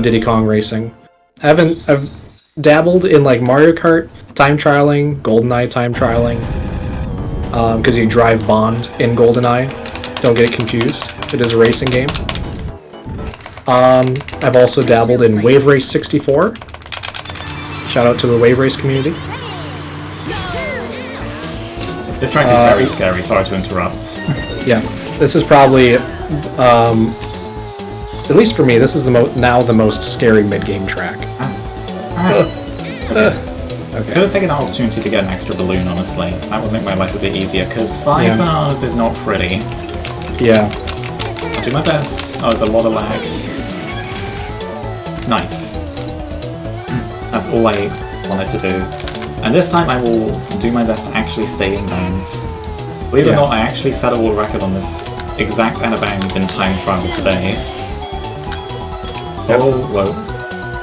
Diddy Kong Racing. I've dabbled in like Mario Kart time trialing, GoldenEye time trialing, because you drive Bond in GoldenEye. Don't get it confused. It is a racing game. I've also dabbled in Wave Race 64, Shout out to the wave race community.
This track is very scary, sorry to interrupt.
Yeah, this is probably, at least for me, this is now the most scary mid-game track.
Okay. Could have taken the opportunity to get an extra balloon, honestly. That would make my life a bit easier, because 5 bars is not pretty.
Yeah.
I'll do my best. Oh, there's a lot of lag. Nice. That's all I wanted to do. And this time I will do my best to actually stay in bounds. Believe it or not, I actually set a world record on this exact out of bounds in time trial today.
Yep.
Oh, whoa.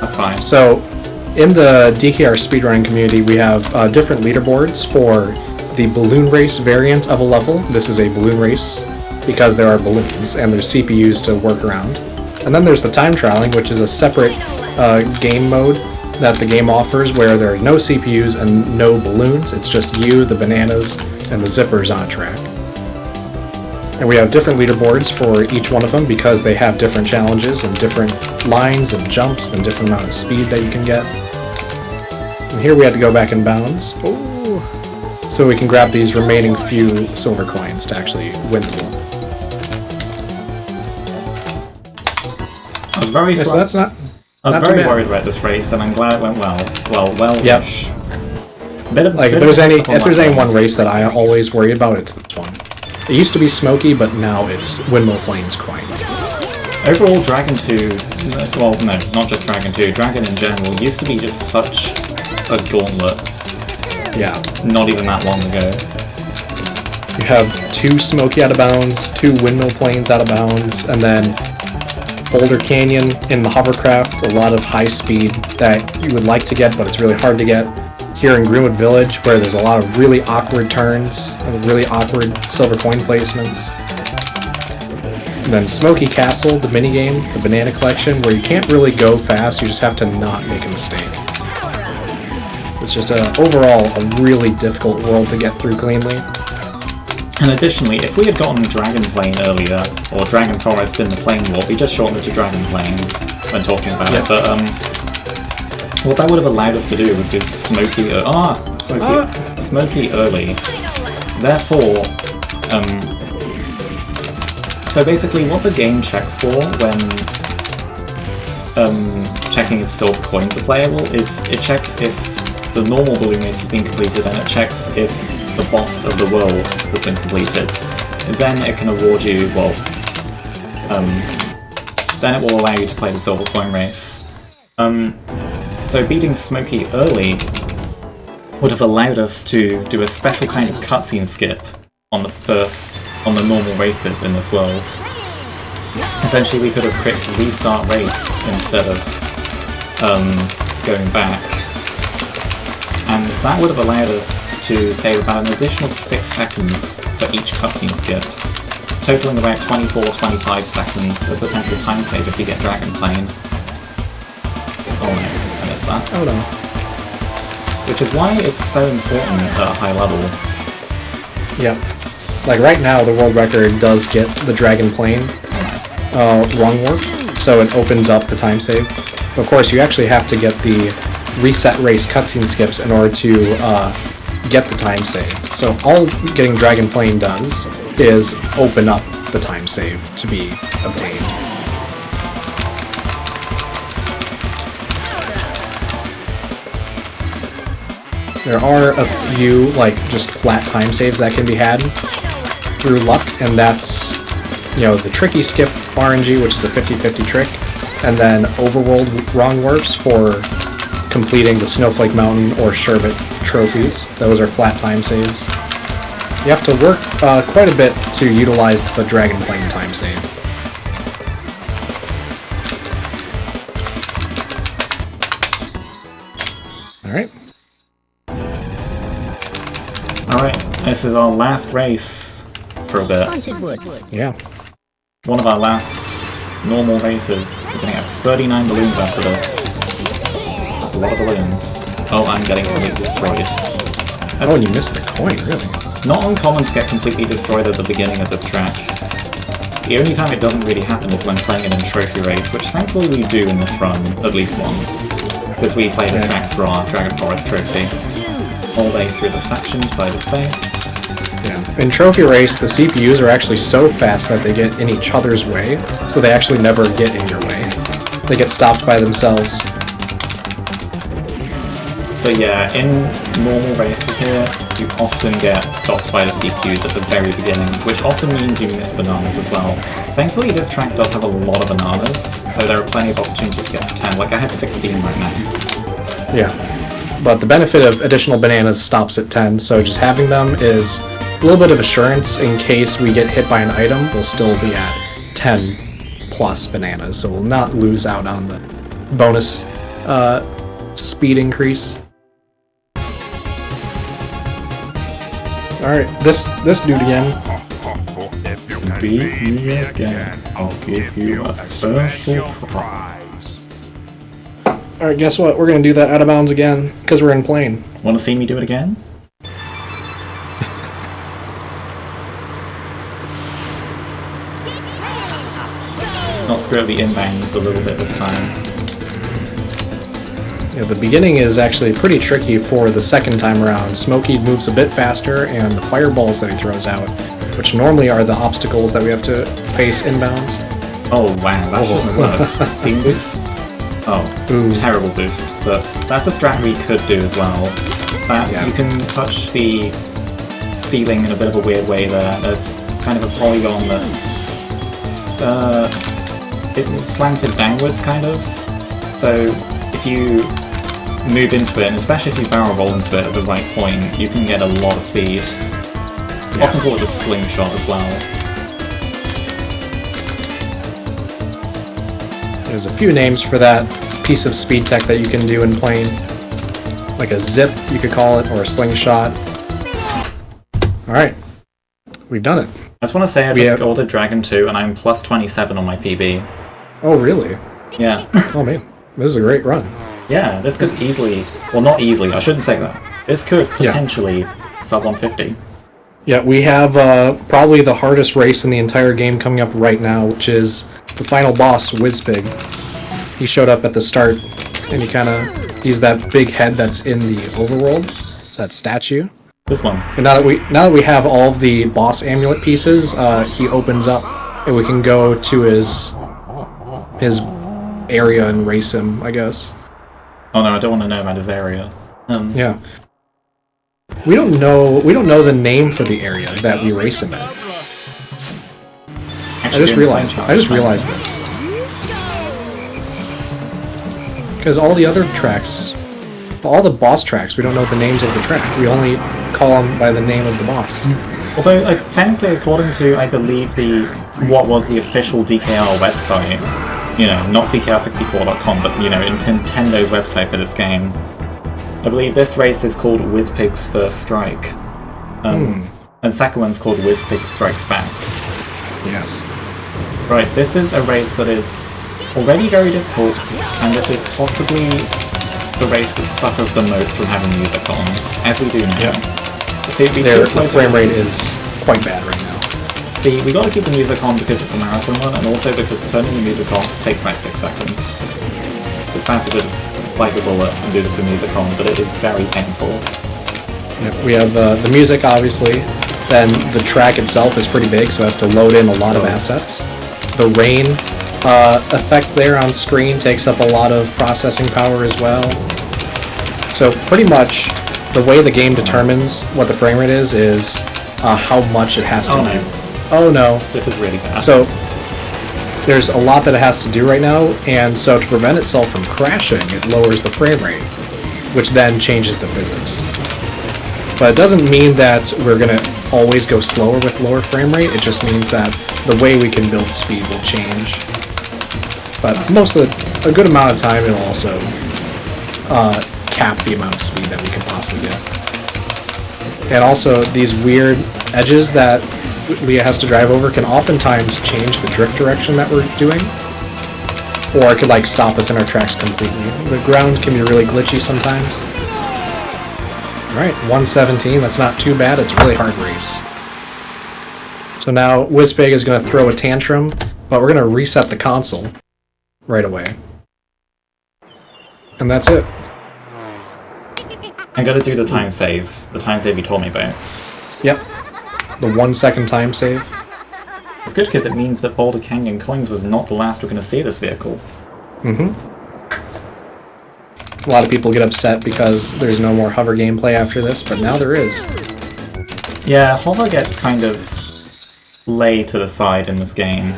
That's fine.
So, in the DKR speedrunning community, we have different leaderboards for the balloon race variant of a level. This is a balloon race because there are balloons and there's CPUs to work around. And then there's the time trialing, which is a separate game mode that the game offers where there are no CPUs and no balloons. It's just you, the bananas, and the zippers on a track. And we have different leaderboards for each one of them because they have different challenges and different lines and jumps and different amount of speed that you can get. And here we had to go back in bounds. Ooh. So we can grab these remaining few silver coins to actually win the level.
I was very
so that's not.
I was very worried about this race, and I'm glad it went well. Well-ish.
Yep. If there's any one race that I always worry about, it's this one. It used to be Smoky, but now it's Windmill Plains Coins.
Overall, Dragon 2, well, no, not just Dragon 2, Dragon in general, used to be just such a gauntlet.
Yeah.
Not even that long ago.
You have 2 Smoky out of bounds, 2 Windmill Plains out of bounds, and then Boulder Canyon in the hovercraft, a lot of high speed that you would like to get, but it's really hard to get. Here in Greenwood Village, where there's a lot of really awkward turns, and really awkward silver coin placements. And then Smoky Castle, the minigame, the banana collection, where you can't really go fast, you just have to not make a mistake. It's just overall a really difficult world to get through cleanly.
And additionally, if we had gotten Dragon Plane earlier, or Dragon Forest in the Plane War, we just shortened it to Dragon Plane when talking about it, but what that would have allowed us to do was do Smoky early. Therefore, so basically what the game checks for when checking if silver coins are playable is it checks if the normal balloon race has been completed and it checks if the boss of the world has been completed. And then it can award you, then it will allow you to play the silver coin race. So beating Smoky early would have allowed us to do a special kind of cutscene skip on the normal races in this world. Essentially we could have clicked restart race instead of going back. And that would have allowed us to save about an additional 6 seconds for each cutscene skip, totaling about 24-25 seconds of potential time save if you get Dragon Plane. Oh no, I missed that.
Oh no.
Which is why it's so important at a high level.
Yep. Like right now, the world record does get the Dragon Plane run work, so it opens up the time save. Of course, you actually have to get the reset race cutscene skips in order to get the time save. So all getting Dragon Plane does is open up the time save to be obtained. There are a few, just flat time saves that can be had through luck, and that's, the tricky skip RNG, which is a 50-50 trick, and then overworld wrong warps for completing the Snowflake Mountain or Sherbet trophies. Those are flat time saves. You have to work quite a bit to utilize the Dragon Plane time save. Alright.
Alright, this is our last race for a bit.
Yeah.
One of our last normal races. We're gonna have 39 balloons after this. That's a lot of balloons. Oh, I'm getting completely destroyed.
Oh, and you missed the coin, really?
Not uncommon to get completely destroyed at the beginning of this track. The only time it doesn't really happen is when playing it in Trophy Race, which thankfully we do in this run, at least once. because we play this track for our Dragon Forest trophy. All day through the sections, play it safe.
Yeah. In Trophy Race, the CPUs are actually so fast that they get in each other's way, so they actually never get in your way. They get stopped by themselves.
But yeah, in normal races here, you often get stopped by the CPUs at the very beginning, which often means you miss bananas as well. Thankfully, this track does have a lot of bananas, so there are plenty of opportunities to get to 10. Like, I have 16 right now.
Yeah. But the benefit of additional bananas stops at 10, so just having them is a little bit of assurance in case we get hit by an item. We'll still be at 10 plus bananas, so we'll not lose out on the bonus speed increase. Alright, this dude again.
Beat me again, I'll give you a special prize.
Alright, guess what? We're gonna do that out of bounds again, because we're in plane.
Want to see me do it again? Let's not screw up the inbounds a little bit this time.
Yeah, the beginning is actually pretty tricky for the second time around. Smokey moves a bit faster, and the fireballs that he throws out, which normally are the obstacles that we have to face inbounds.
Oh wow, that shouldn't have worked. Scene boost? Oh,
Ooh.
Terrible boost. But that's a strat we could do as well. You can touch the ceiling in a bit of a weird way there. There's kind of a polygon that's... it's slanted downwards, kind of. So if you move into it, and especially if you barrel roll into it at the right point, you can get a lot of speed. Often call it the slingshot as well.
There's a few names for that piece of speed tech that you can do in plane. Like a zip, you could call it, or a slingshot. Alright. We've done it.
I just want to say I just ordered Dragon 2 and I'm plus 27 on my PB.
Oh, really?
Yeah.
Oh, man. This is a great run.
Yeah, this could easily... Well, not easily, I shouldn't say that. This could potentially sub 150.
Yeah, we have probably the hardest race in the entire game coming up right now, which is the final boss, Whizpig. He showed up at the start, and he's that big head that's in the overworld, that statue.
This one.
And now that we have all of the boss amulet pieces, he opens up, and we can go to his area and race him, I guess.
Oh no, I don't want to know about his area.
Yeah. We don't know the name for the area that we race him at. I just realized this. Because all the other tracks, all the boss tracks, we don't know the names of the track. We only call them by the name of the boss.
Although, technically, according to, I believe, what was the official DKR website, not DKR64.com, but, Nintendo's website for this game, I believe this race is called Whizpig's First Strike. And the second one's called Whizpig Strikes Back.
Yes.
Right, this is a race that is already very difficult, and this is possibly the race that suffers the most from having music on, as we do now.
Yeah.
See,
the frame rate is quite bad right now.
See, we gotta keep the music on because it's a marathon one, and also because turning the music off takes like 6 seconds. It's fast to just bite the bullet and do this with music on, but it is very painful.
Yeah, we have the music, obviously. Then the track itself is pretty big, so it has to load in a lot of assets. The rain effect there on screen takes up a lot of processing power as well. So pretty much the way the game determines what the frame rate is how much it has to do. Oh no.
This is really bad.
So there's a lot that it has to do right now, and so to prevent itself from crashing, it lowers the frame rate, which then changes the physics. But it doesn't mean that we're going to always go slower with lower frame rate, it just means that the way we can build speed will change. But a good amount of time, it'll also cap the amount of speed that we can possibly get. And also, these weird edges that Leah has to drive over can oftentimes change the drift direction that we're doing, or it could stop us in our tracks completely. The ground can be really glitchy sometimes. Alright, 117, that's not too bad, it's a really hard race. So now Whizpig is going to throw a tantrum, but we're going to reset the console right away. And And that's it.
I'm gonna do the time save. The time save you told me about.
Yep. The 1 second time save.
It's good because it means that Boulder Canyon Coins was not the last we're gonna see of this vehicle.
Mm-hmm. A lot of people get upset because there's no more hover gameplay after this, but now there is.
Yeah, hover gets kind of laid to the side in this game.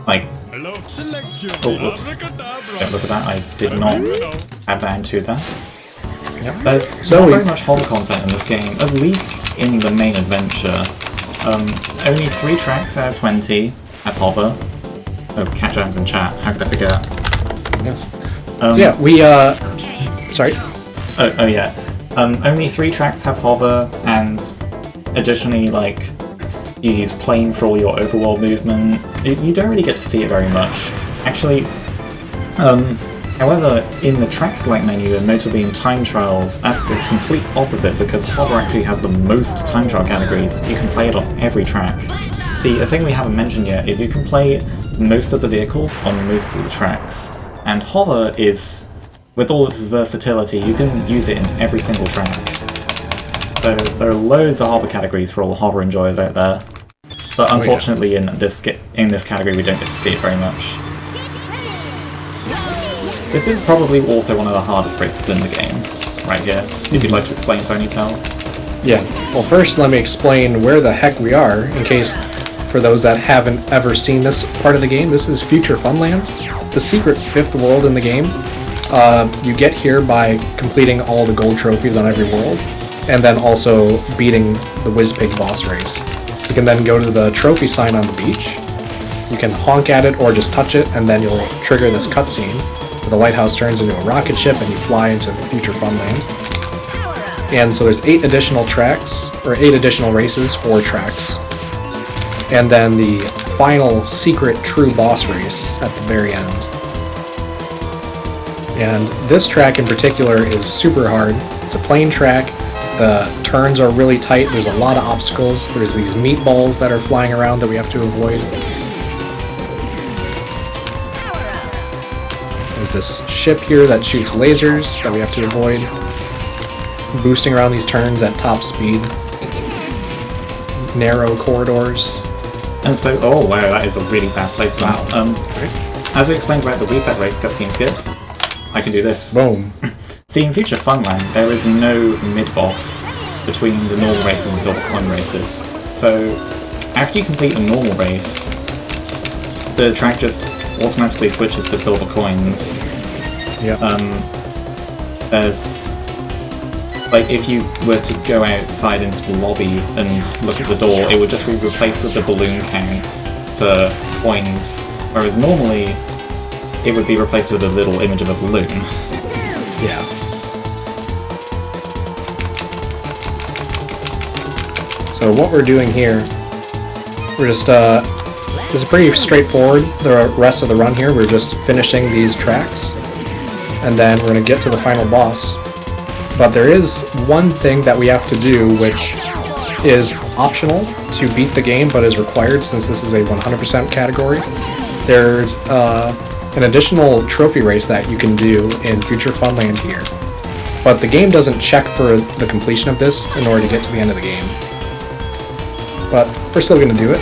Like, oh, whoops. Don't look at that, I did not add that into that.
Yep.
There's not very much hover content in this game, at least in the main adventure. Only 3 tracks out of 20 have hover. Oh, Cat Jams in chat, how could I forget?
Yes. Yeah, we, sorry.
Oh yeah. Only 3 tracks have hover, and additionally, like, you use plane for all your overworld movement. You don't really get to see it very much. Actually, however, in the track select menu and notably in time trials, that's the complete opposite because hover actually has the most time trial categories. You can play it on every track. See, a thing we haven't mentioned yet is you can play most of the vehicles on most of the tracks. And hover is, with all its versatility, you can use it in every single track. So there are loads of hover categories for all the hover enjoyers out there. But unfortunately in this category we don't get to see it very much. This is probably also one of the hardest races in the game, right here, if you'd like to explain Ponytail. Yeah.
Well, first let me explain where the heck we are, in case for those that haven't ever seen this part of the game. This is Future Funland, the secret 5th world in the game. You get here by completing all the gold trophies on every world, and then also beating the Whizpig boss race. You can then go to the trophy sign on the beach. You can honk at it or just touch it, and then you'll trigger this cutscene where the lighthouse turns into a rocket ship and you fly into Future Funland. And so there's 8 additional tracks, or 8 additional races, 4 tracks. And then the final secret true boss race at the very end. And this track in particular is super hard. It's a plain track. The turns are really tight. There's a lot of obstacles. There's these meatballs that are flying around that we have to avoid. There's this ship here that shoots lasers that we have to avoid. Boosting around these turns at top speed. Narrow corridors.
And so, oh wow, that is a really bad place. Wow. As we explained about the reset race cutscene skips, I can do this.
Boom.
See, in Future Funland, there is no mid-boss between the normal races and silver coin races. So, after you complete a normal race, the track just automatically switches to silver coins.
Yep.
There's... like, if you were to go outside into the lobby and look at the door, it would just be replaced with the balloon count for coins, whereas normally it would be replaced with a little image of a balloon.
Yeah. So what we're doing here, we're just, this is pretty straightforward, the rest of the run here. We're just finishing these tracks, and then we're going to get to the final boss. But there is one thing that we have to do, which is optional to beat the game, but is required since this is a 100% category. There's an additional trophy race that you can do in Future Funland here. But the game doesn't check for the completion of this in order to get to the end of the game. But we're still going to do it.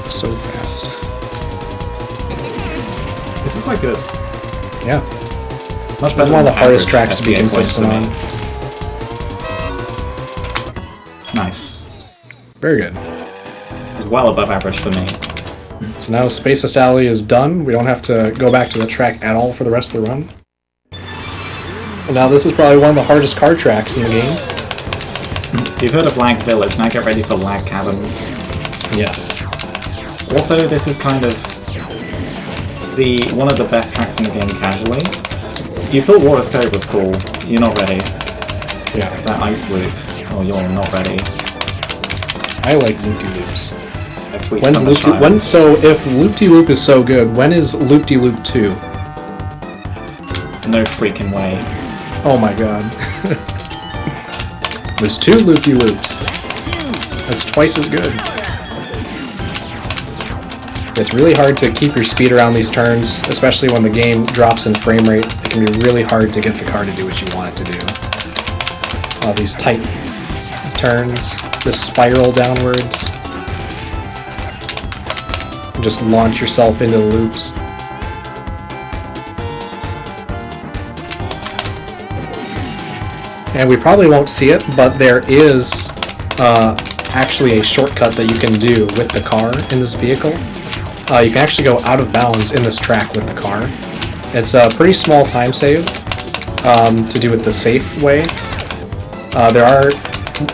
So fast.
This is quite good.
Yeah.
Much better
It's one of the hardest tracks to be consistent on.
Nice.
Very good.
It's well above average for me.
So now Spacist Alley is done. We don't have to go back to the track at all for the rest of the run. And now this is probably one of the hardest car tracks in the game.
If you've heard of Lag Village, now get ready for Lag Caverns.
Yes.
Also, this is kind of one of the best tracks in the game casually. You thought Water's Cove was cool. You're not ready.
Yeah.
That ice loop. Oh, you're not ready.
I like loop-de-loops.
Sweet
When's
summer child.
when? So if loop-de-loop is so good, when is loop-de-loop 2?
No freaking way.
Oh my god. There's 2 loop-de-loops. It's twice as good. It's really hard to keep your speed around these turns, especially when the game drops in frame rate. It can be really hard to get the car to do what you want it to do. These tight turns, this spiral downwards. Just launch yourself into the loops. And we probably won't see it, but there is actually a shortcut that you can do with the car in this vehicle. You can actually go out of bounds in this track with the car. It's a pretty small time save to do it the safe way.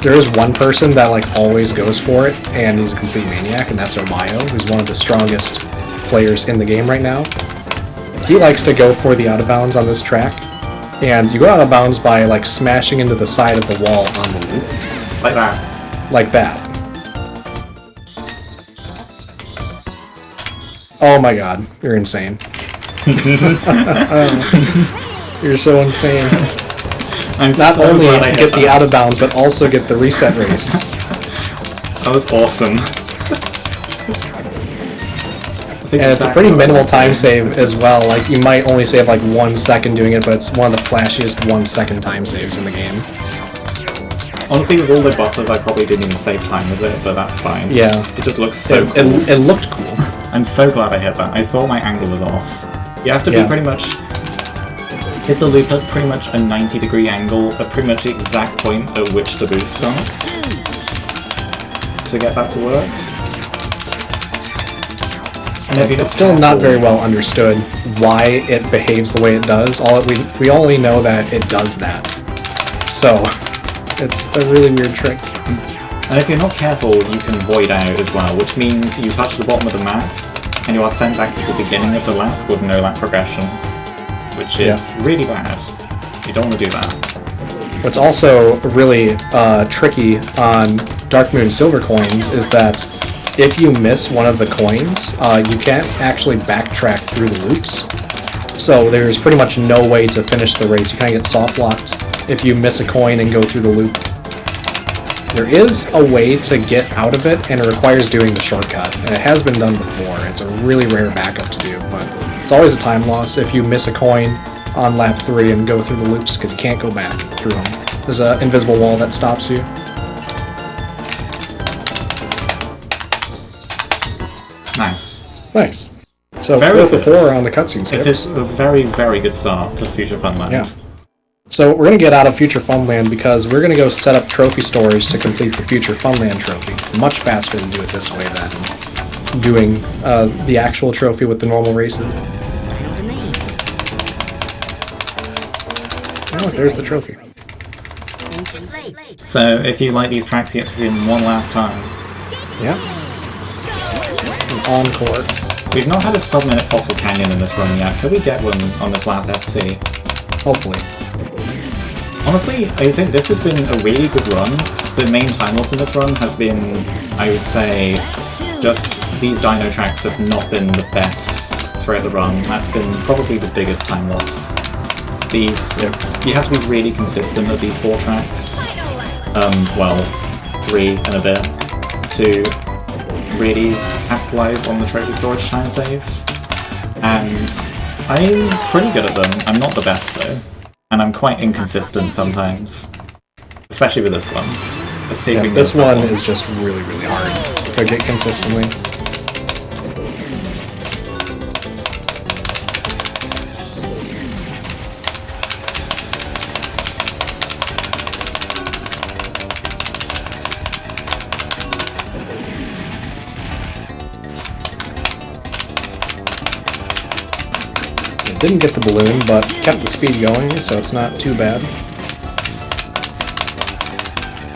There is one person that like always goes for it, and he's a complete maniac, and that's Omayo, who's one of the strongest players in the game right now. He likes to go for the out of bounds on this track, and you go out of bounds by like smashing into the side of the wall on the loop.
Like that.
Like that. Oh my god, you're insane. You're so insane.
I'm
Not
so
only
glad I
get
hit
the
that.
out of bounds, but also get the reset race.
That was awesome.
And it's a pretty minimal time save as well. Like, you might only save like 1 second doing it, but it's one of the flashiest 1 second time saves in the game.
Honestly, with all the buffers, I probably didn't even save time with it, but that's fine.
Yeah.
It just looks so cool.
It looked cool.
I'm so glad I hit that. I thought my angle was off. You have to be pretty much... hit the loop at pretty much a 90-degree angle at pretty much the exact point at which the boost starts to get that to work. And if you're
It's still not very well understood why it behaves the way it does. We only know that it does that. So, it's a really weird trick.
And if you're not careful, you can void out as well, which means you touch the bottom of the map, and you are sent back to the beginning of the lap with no lap progression, which is really bad. You don't want to do that.
What's also really tricky on Dark Moon Silver coins is that if you miss one of the coins, you can't actually backtrack through the loops. So there's pretty much no way to finish the race. You kind of get soft locked if you miss a coin and go through the loop. There is a way to get out of it, and it requires doing the shortcut. And it has been done before. It's a really rare backup to do, but it's always a time loss if you miss a coin on lap 3 and go through the loops because you can't go back through them. There's an invisible wall that stops you.
Nice.
Nice. So
Very
4 for
good.
4 on the cutscene skips.
This is a very, very good start to Future Funland.
Yeah. So we're going to get out of Future Funland because we're going to go set up trophy storage to complete the Future Funland trophy. Much faster to do it this way than doing the actual trophy with the normal races. Oh, there's the trophy.
So if you like these tracks, you get to see them one last time.
Yeah. An encore.
We've not had a sub-minute Fossil Canyon in this run yet. Could we get one on this last FC?
Hopefully.
Honestly, I think this has been a really good run. The main time loss in this run has been, I would say, just these dyno tracks have not been the best throughout the run. That's been probably the biggest time loss. These, you have to be really consistent at these 4 tracks. Well, 3 and a bit, to really capitalize on the trophy storage time save. And I'm pretty good at them. I'm not the best though. And I'm quite inconsistent sometimes. Especially with this one.
This one is just really, really hard to get consistently. Didn't get the balloon, but kept the speed going, so it's not too bad.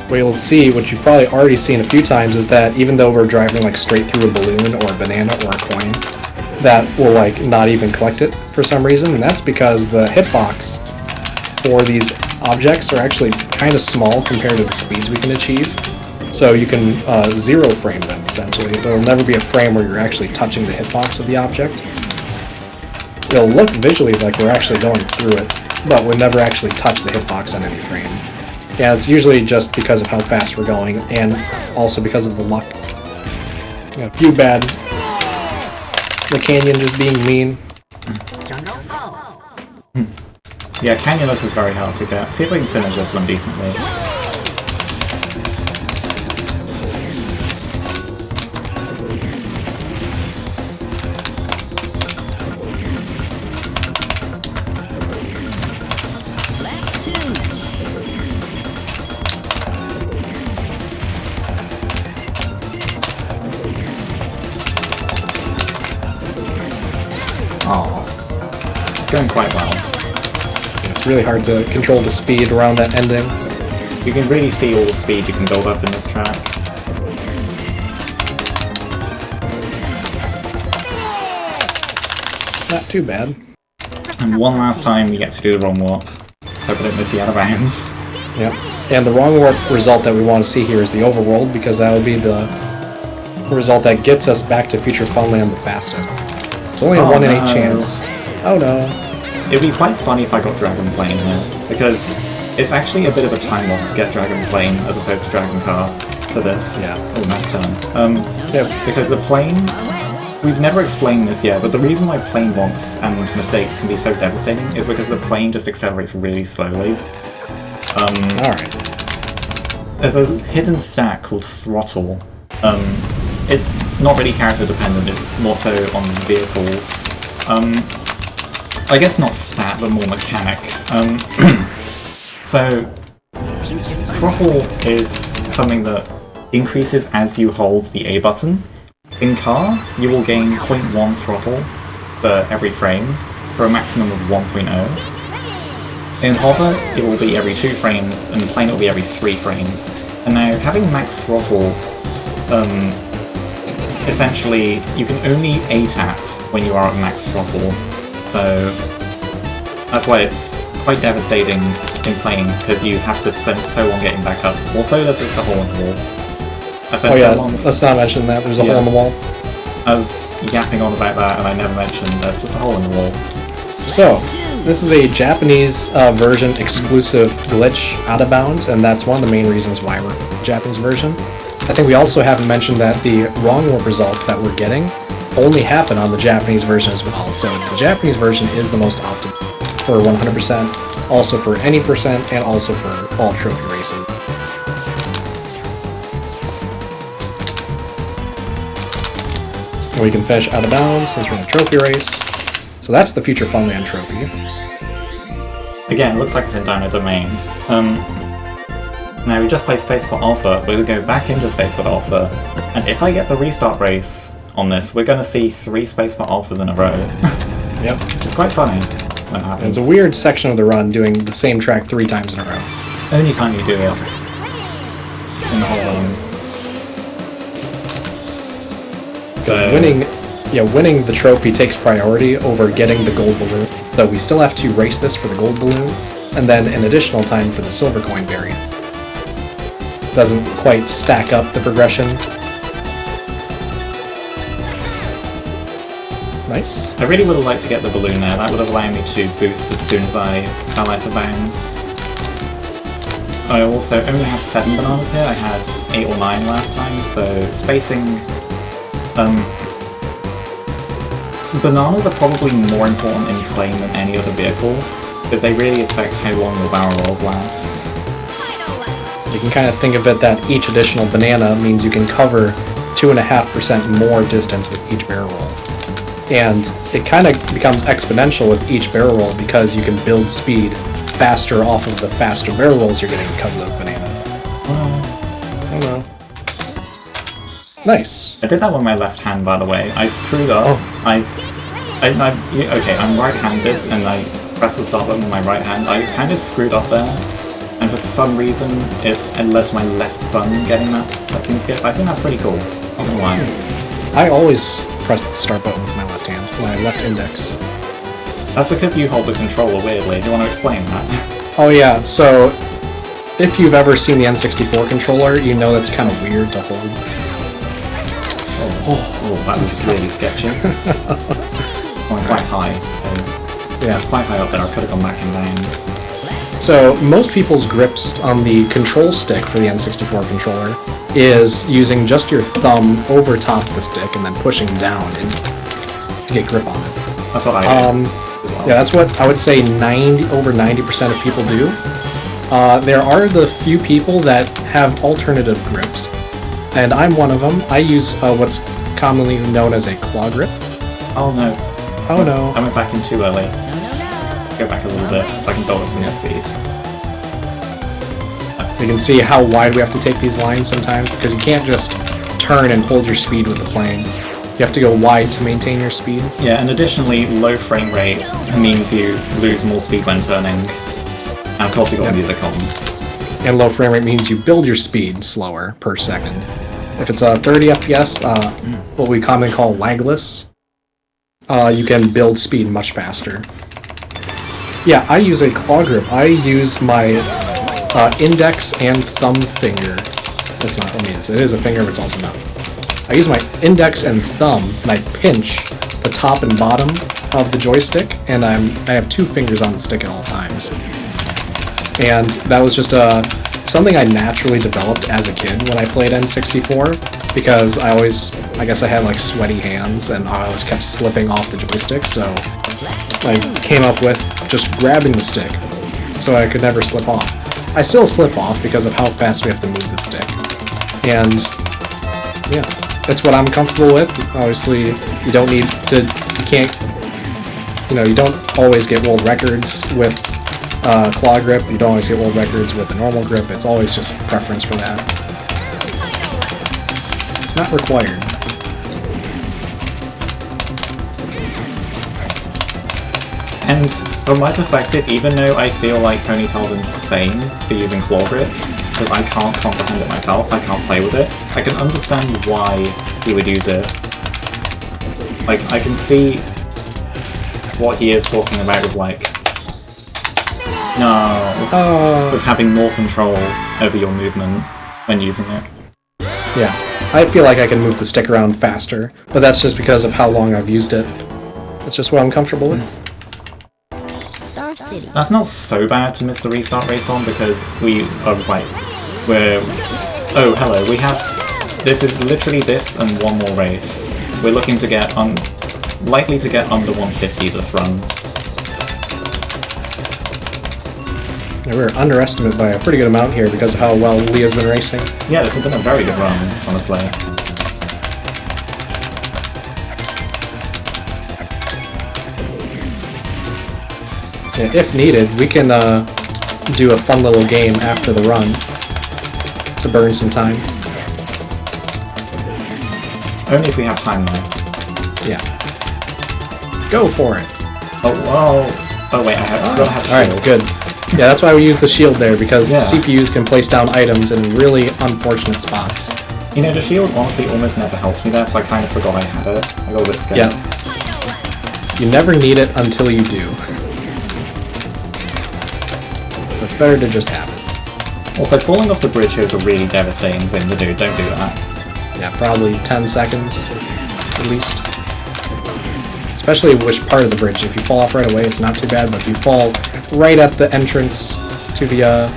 What you'll see, which you've probably already seen a few times, is that even though we're driving like straight through a balloon or a banana or a coin, that will like not even collect it for some reason, and that's because the hitbox for these objects are actually kind of small compared to the speeds we can achieve. So you can zero frame them, essentially. There will never be a frame where you're actually touching the hitbox of the object. It'll look visually like we're actually going through it, but we'll never actually touch the hitbox on any frame. Yeah, it's usually just because of how fast we're going, and also because of the luck. A few bad. The canyon just being mean.
Yeah, Canyonless is very hard to get. See if I can finish this one decently. Oh, it's going quite well.
It's really hard to control the speed around that ending.
You can really see all the speed you can build up in this track.
Not too bad.
And one last time we get to do the wrong warp. So I don't miss the out of bounds.
Yep. And the wrong warp result that we want to see here is the overworld, because that would be the result that gets us back to Future Funland the fastest. It's only a 1 in 8 chance. Oh no.
It'd be quite funny if I got Dragon Plane here, because it's actually a bit of a time loss to get Dragon Plane as opposed to Dragon Car for this.
Yeah.
Oh, nice turn. Because the plane, we've never explained this yet, but the reason why plane wonks and mistakes can be so devastating is because the plane just accelerates really slowly.
Alright.
There's a hidden stat called Throttle. It's not really character dependent, it's more so on vehicles. I guess not stat, but more mechanic. So, Throttle is something that increases as you hold the A button. In car, you will gain 0.1 throttle for every frame, for a maximum of 1.0. In hover, it will be every 2 frames, and in plane it will be every 3 frames. And now, having max throttle, essentially, you can only A-tap when you are at max throttle, so that's why it's quite devastating in plane, because you have to spend so long getting back up. Also, there's just a hole in the wall.
Oh yeah, let's not mention that, there's a hole in the wall.
I was yapping on about that, and I never mentioned there's just a hole in the wall.
So, this is a Japanese version exclusive glitch out of bounds, and that's one of the main reasons why we're the Japanese version. I think we also haven't mentioned that the wrong warp results that we're getting only happen on the Japanese version as well. So the Japanese version is the most optimal for 100%, also for any percent, and also for all trophy racing. And we can finish out of bounds since we're in a trophy race. So that's the Future Funland trophy.
Again, it looks like it's in Dino Domain. Now we just played Space for Alpha, we're going to go back into Space for Alpha, and if I get the restart race on this, we're going to see 3 Space for Alphas in a row.
Yep.
It's quite funny when it happens.
It's a weird section of the run doing the same track 3 times in a row.
Only time you do it in the whole run. So,
winning the trophy takes priority over getting the gold balloon, so we still have to race this for the gold balloon, and then an additional time for the silver coin variant. Doesn't quite stack up the progression. Nice.
I really would have liked to get the balloon there. That would have allowed me to boost as soon as I fell out of bounds. I also only have 7 bananas here. I had 8 or 9 last time, so spacing... bananas are probably more important in plane than any other vehicle, because they really affect how long your barrel rolls last.
You can kind of think of it that each additional banana means you can cover 2.5% more distance with each barrel roll. And it kind of becomes exponential with each barrel roll because you can build speed faster off of the faster barrel rolls you're getting because of the banana. Oh no. Nice.
I did that with my left hand, by the way. I screwed up.
Oh.
Okay, I'm right-handed, and I pressed the start button with my right hand. I kind of screwed up there, and for some reason, it led to my left thumb getting that cutscene skip. I think that's pretty cool. Not gonna lie.
I always press the start button with my left hand, my left index.
That's because you hold the controller weirdly. Do you want to explain that?
Oh yeah, so if you've ever seen the N64 controller, you know that's kind of weird to hold.
Oh, that was really sketchy. Oh, I'm quite high. Yeah, it's quite high up there. I could have gone back in bounds.
So most people's grips on the control stick for the N64 controller is using just your thumb over top of the stick and then pushing down to get grip on it.
That's what I do.
Yeah, that's what I would say over 90% of people do. There are the few people that have alternative grips, and I'm one of them. I use what's commonly known as a claw grip.
Oh no.
Oh no.
I went back in too early. Go back a little bit so I can build up some more speed. Nice.
You can see how wide we have to take these lines sometimes, because you can't just turn and hold your speed with the plane. You have to go wide to maintain your speed.
Yeah, and additionally, low frame rate means you lose more speed when turning. And of course you got music on.
And low frame rate means you build your speed slower per second. If it's a 30 FPS, what we commonly call lagless, you can build speed much faster. Yeah, I use a claw grip. I use my index and thumb finger. That's not, it is a finger, but it's also not. I use my index and thumb, and I pinch the top and bottom of the joystick, and I have two fingers on the stick at all times. And that was just something I naturally developed as a kid when I played N64, because I guess I had like sweaty hands, and I always kept slipping off the joystick, so I came up with just grabbing the stick, so I could never slip off. I still slip off because of how fast we have to move the stick. And yeah, that's what I'm comfortable with. Obviously, you don't need to, you don't always get world records with claw grip. You don't always get world records with a normal grip. It's always just preference for that. It's not required.
And from my perspective, even though I feel like Ponytail's insane for using claw grip, because I can't comprehend it myself, I can't play with it, I can understand why he would use it. Like, I can see what he is talking about with, like, with having more control over your movement when using it.
Yeah, I feel like I can move the stick around faster, but that's just because of how long I've used it. That's just what I'm comfortable with.
That's not so bad to miss the restart race on, because oh hello, we have, this is literally this and one more race. We're looking to get likely to get under 150 this run.
Yeah, we're underestimated by a pretty good amount here because of how well Leah's been racing.
Yeah, this has been a very good run, honestly.
Yeah, if needed, we can do a fun little game after the run to burn some time.
Only if we have time, though.
Yeah. Go for it.
Oh wait, I have to shield.
Alright, good. Yeah, that's why we use the shield there, because
Yeah.
CPUs can place down items in really unfortunate spots.
You know, the shield honestly almost never helps me there, so I kind of forgot I had it. I got a bit scared.
Yeah. You never need it until you do. So it's better to just have it.
Also, falling off the bridge here is a really devastating thing to do. Don't do that.
Yeah, probably 10 seconds, at least. Especially which part of the bridge. If you fall off right away, it's not too bad, but if you fall right at the entrance to the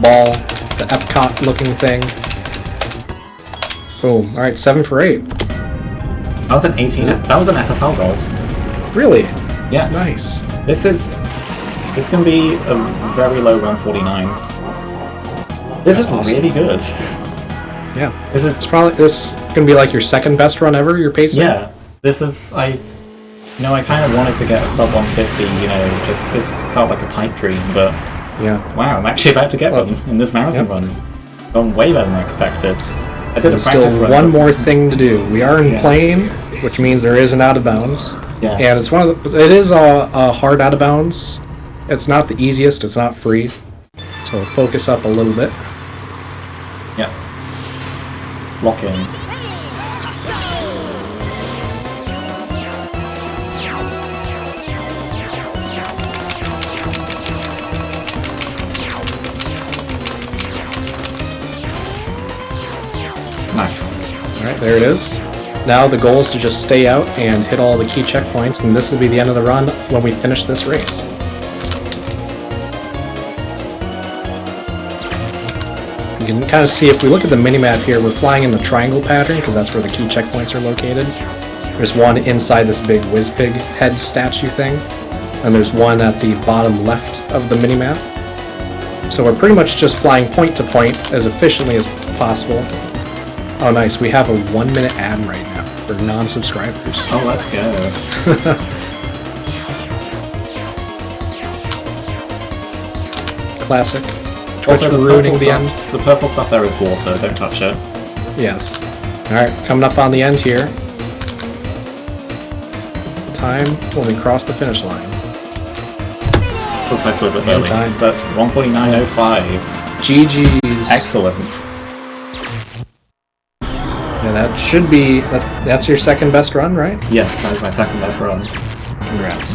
ball, the Epcot-looking thing. Boom. Alright, 7 for 8.
That was an 18. That was an FFL gold.
Really?
Yes.
Nice.
This can be a very low 149. This is
awesome.
really good.
Yeah.
This
gonna be like your second best run ever, your pacing?
Yeah. This is I kind of wanted to get a sub 150. Just it felt like a pipe dream, but
yeah.
Wow, I'm actually about to get one in this marathon run. Gone way better than expected. I did a practice
still
run.
One more thing to do. We are in plane, which means there is an out of bounds.
Yes.
And it is a hard out of bounds. It's not the easiest. It's not free. So focus up a little bit.
Yeah. Lock in. Nice.
Alright, there it is. Now the goal is to just stay out and hit all the key checkpoints, and this will be the end of the run when we finish this race. You can kind of see, if we look at the minimap here, we're flying in a triangle pattern because that's where the key checkpoints are located. There's one inside this big Whizpig head statue thing, and there's one at the bottom left of the minimap. So we're pretty much just flying point to point as efficiently as possible. Oh nice, we have a 1-minute ad right now for non-subscribers.
Oh, let's go.
Classic.
Also,
Twitch ruining the end.
The purple stuff there is water, don't touch it.
Yes. Alright, coming up on the end here. Time when we cross the finish line.
Looks like we're a bit early,
time.
but 1:49.05.
GG's.
Excellent.
Yeah, that should be... That's your second best run, right?
Yes, that was my second best run.
Congrats.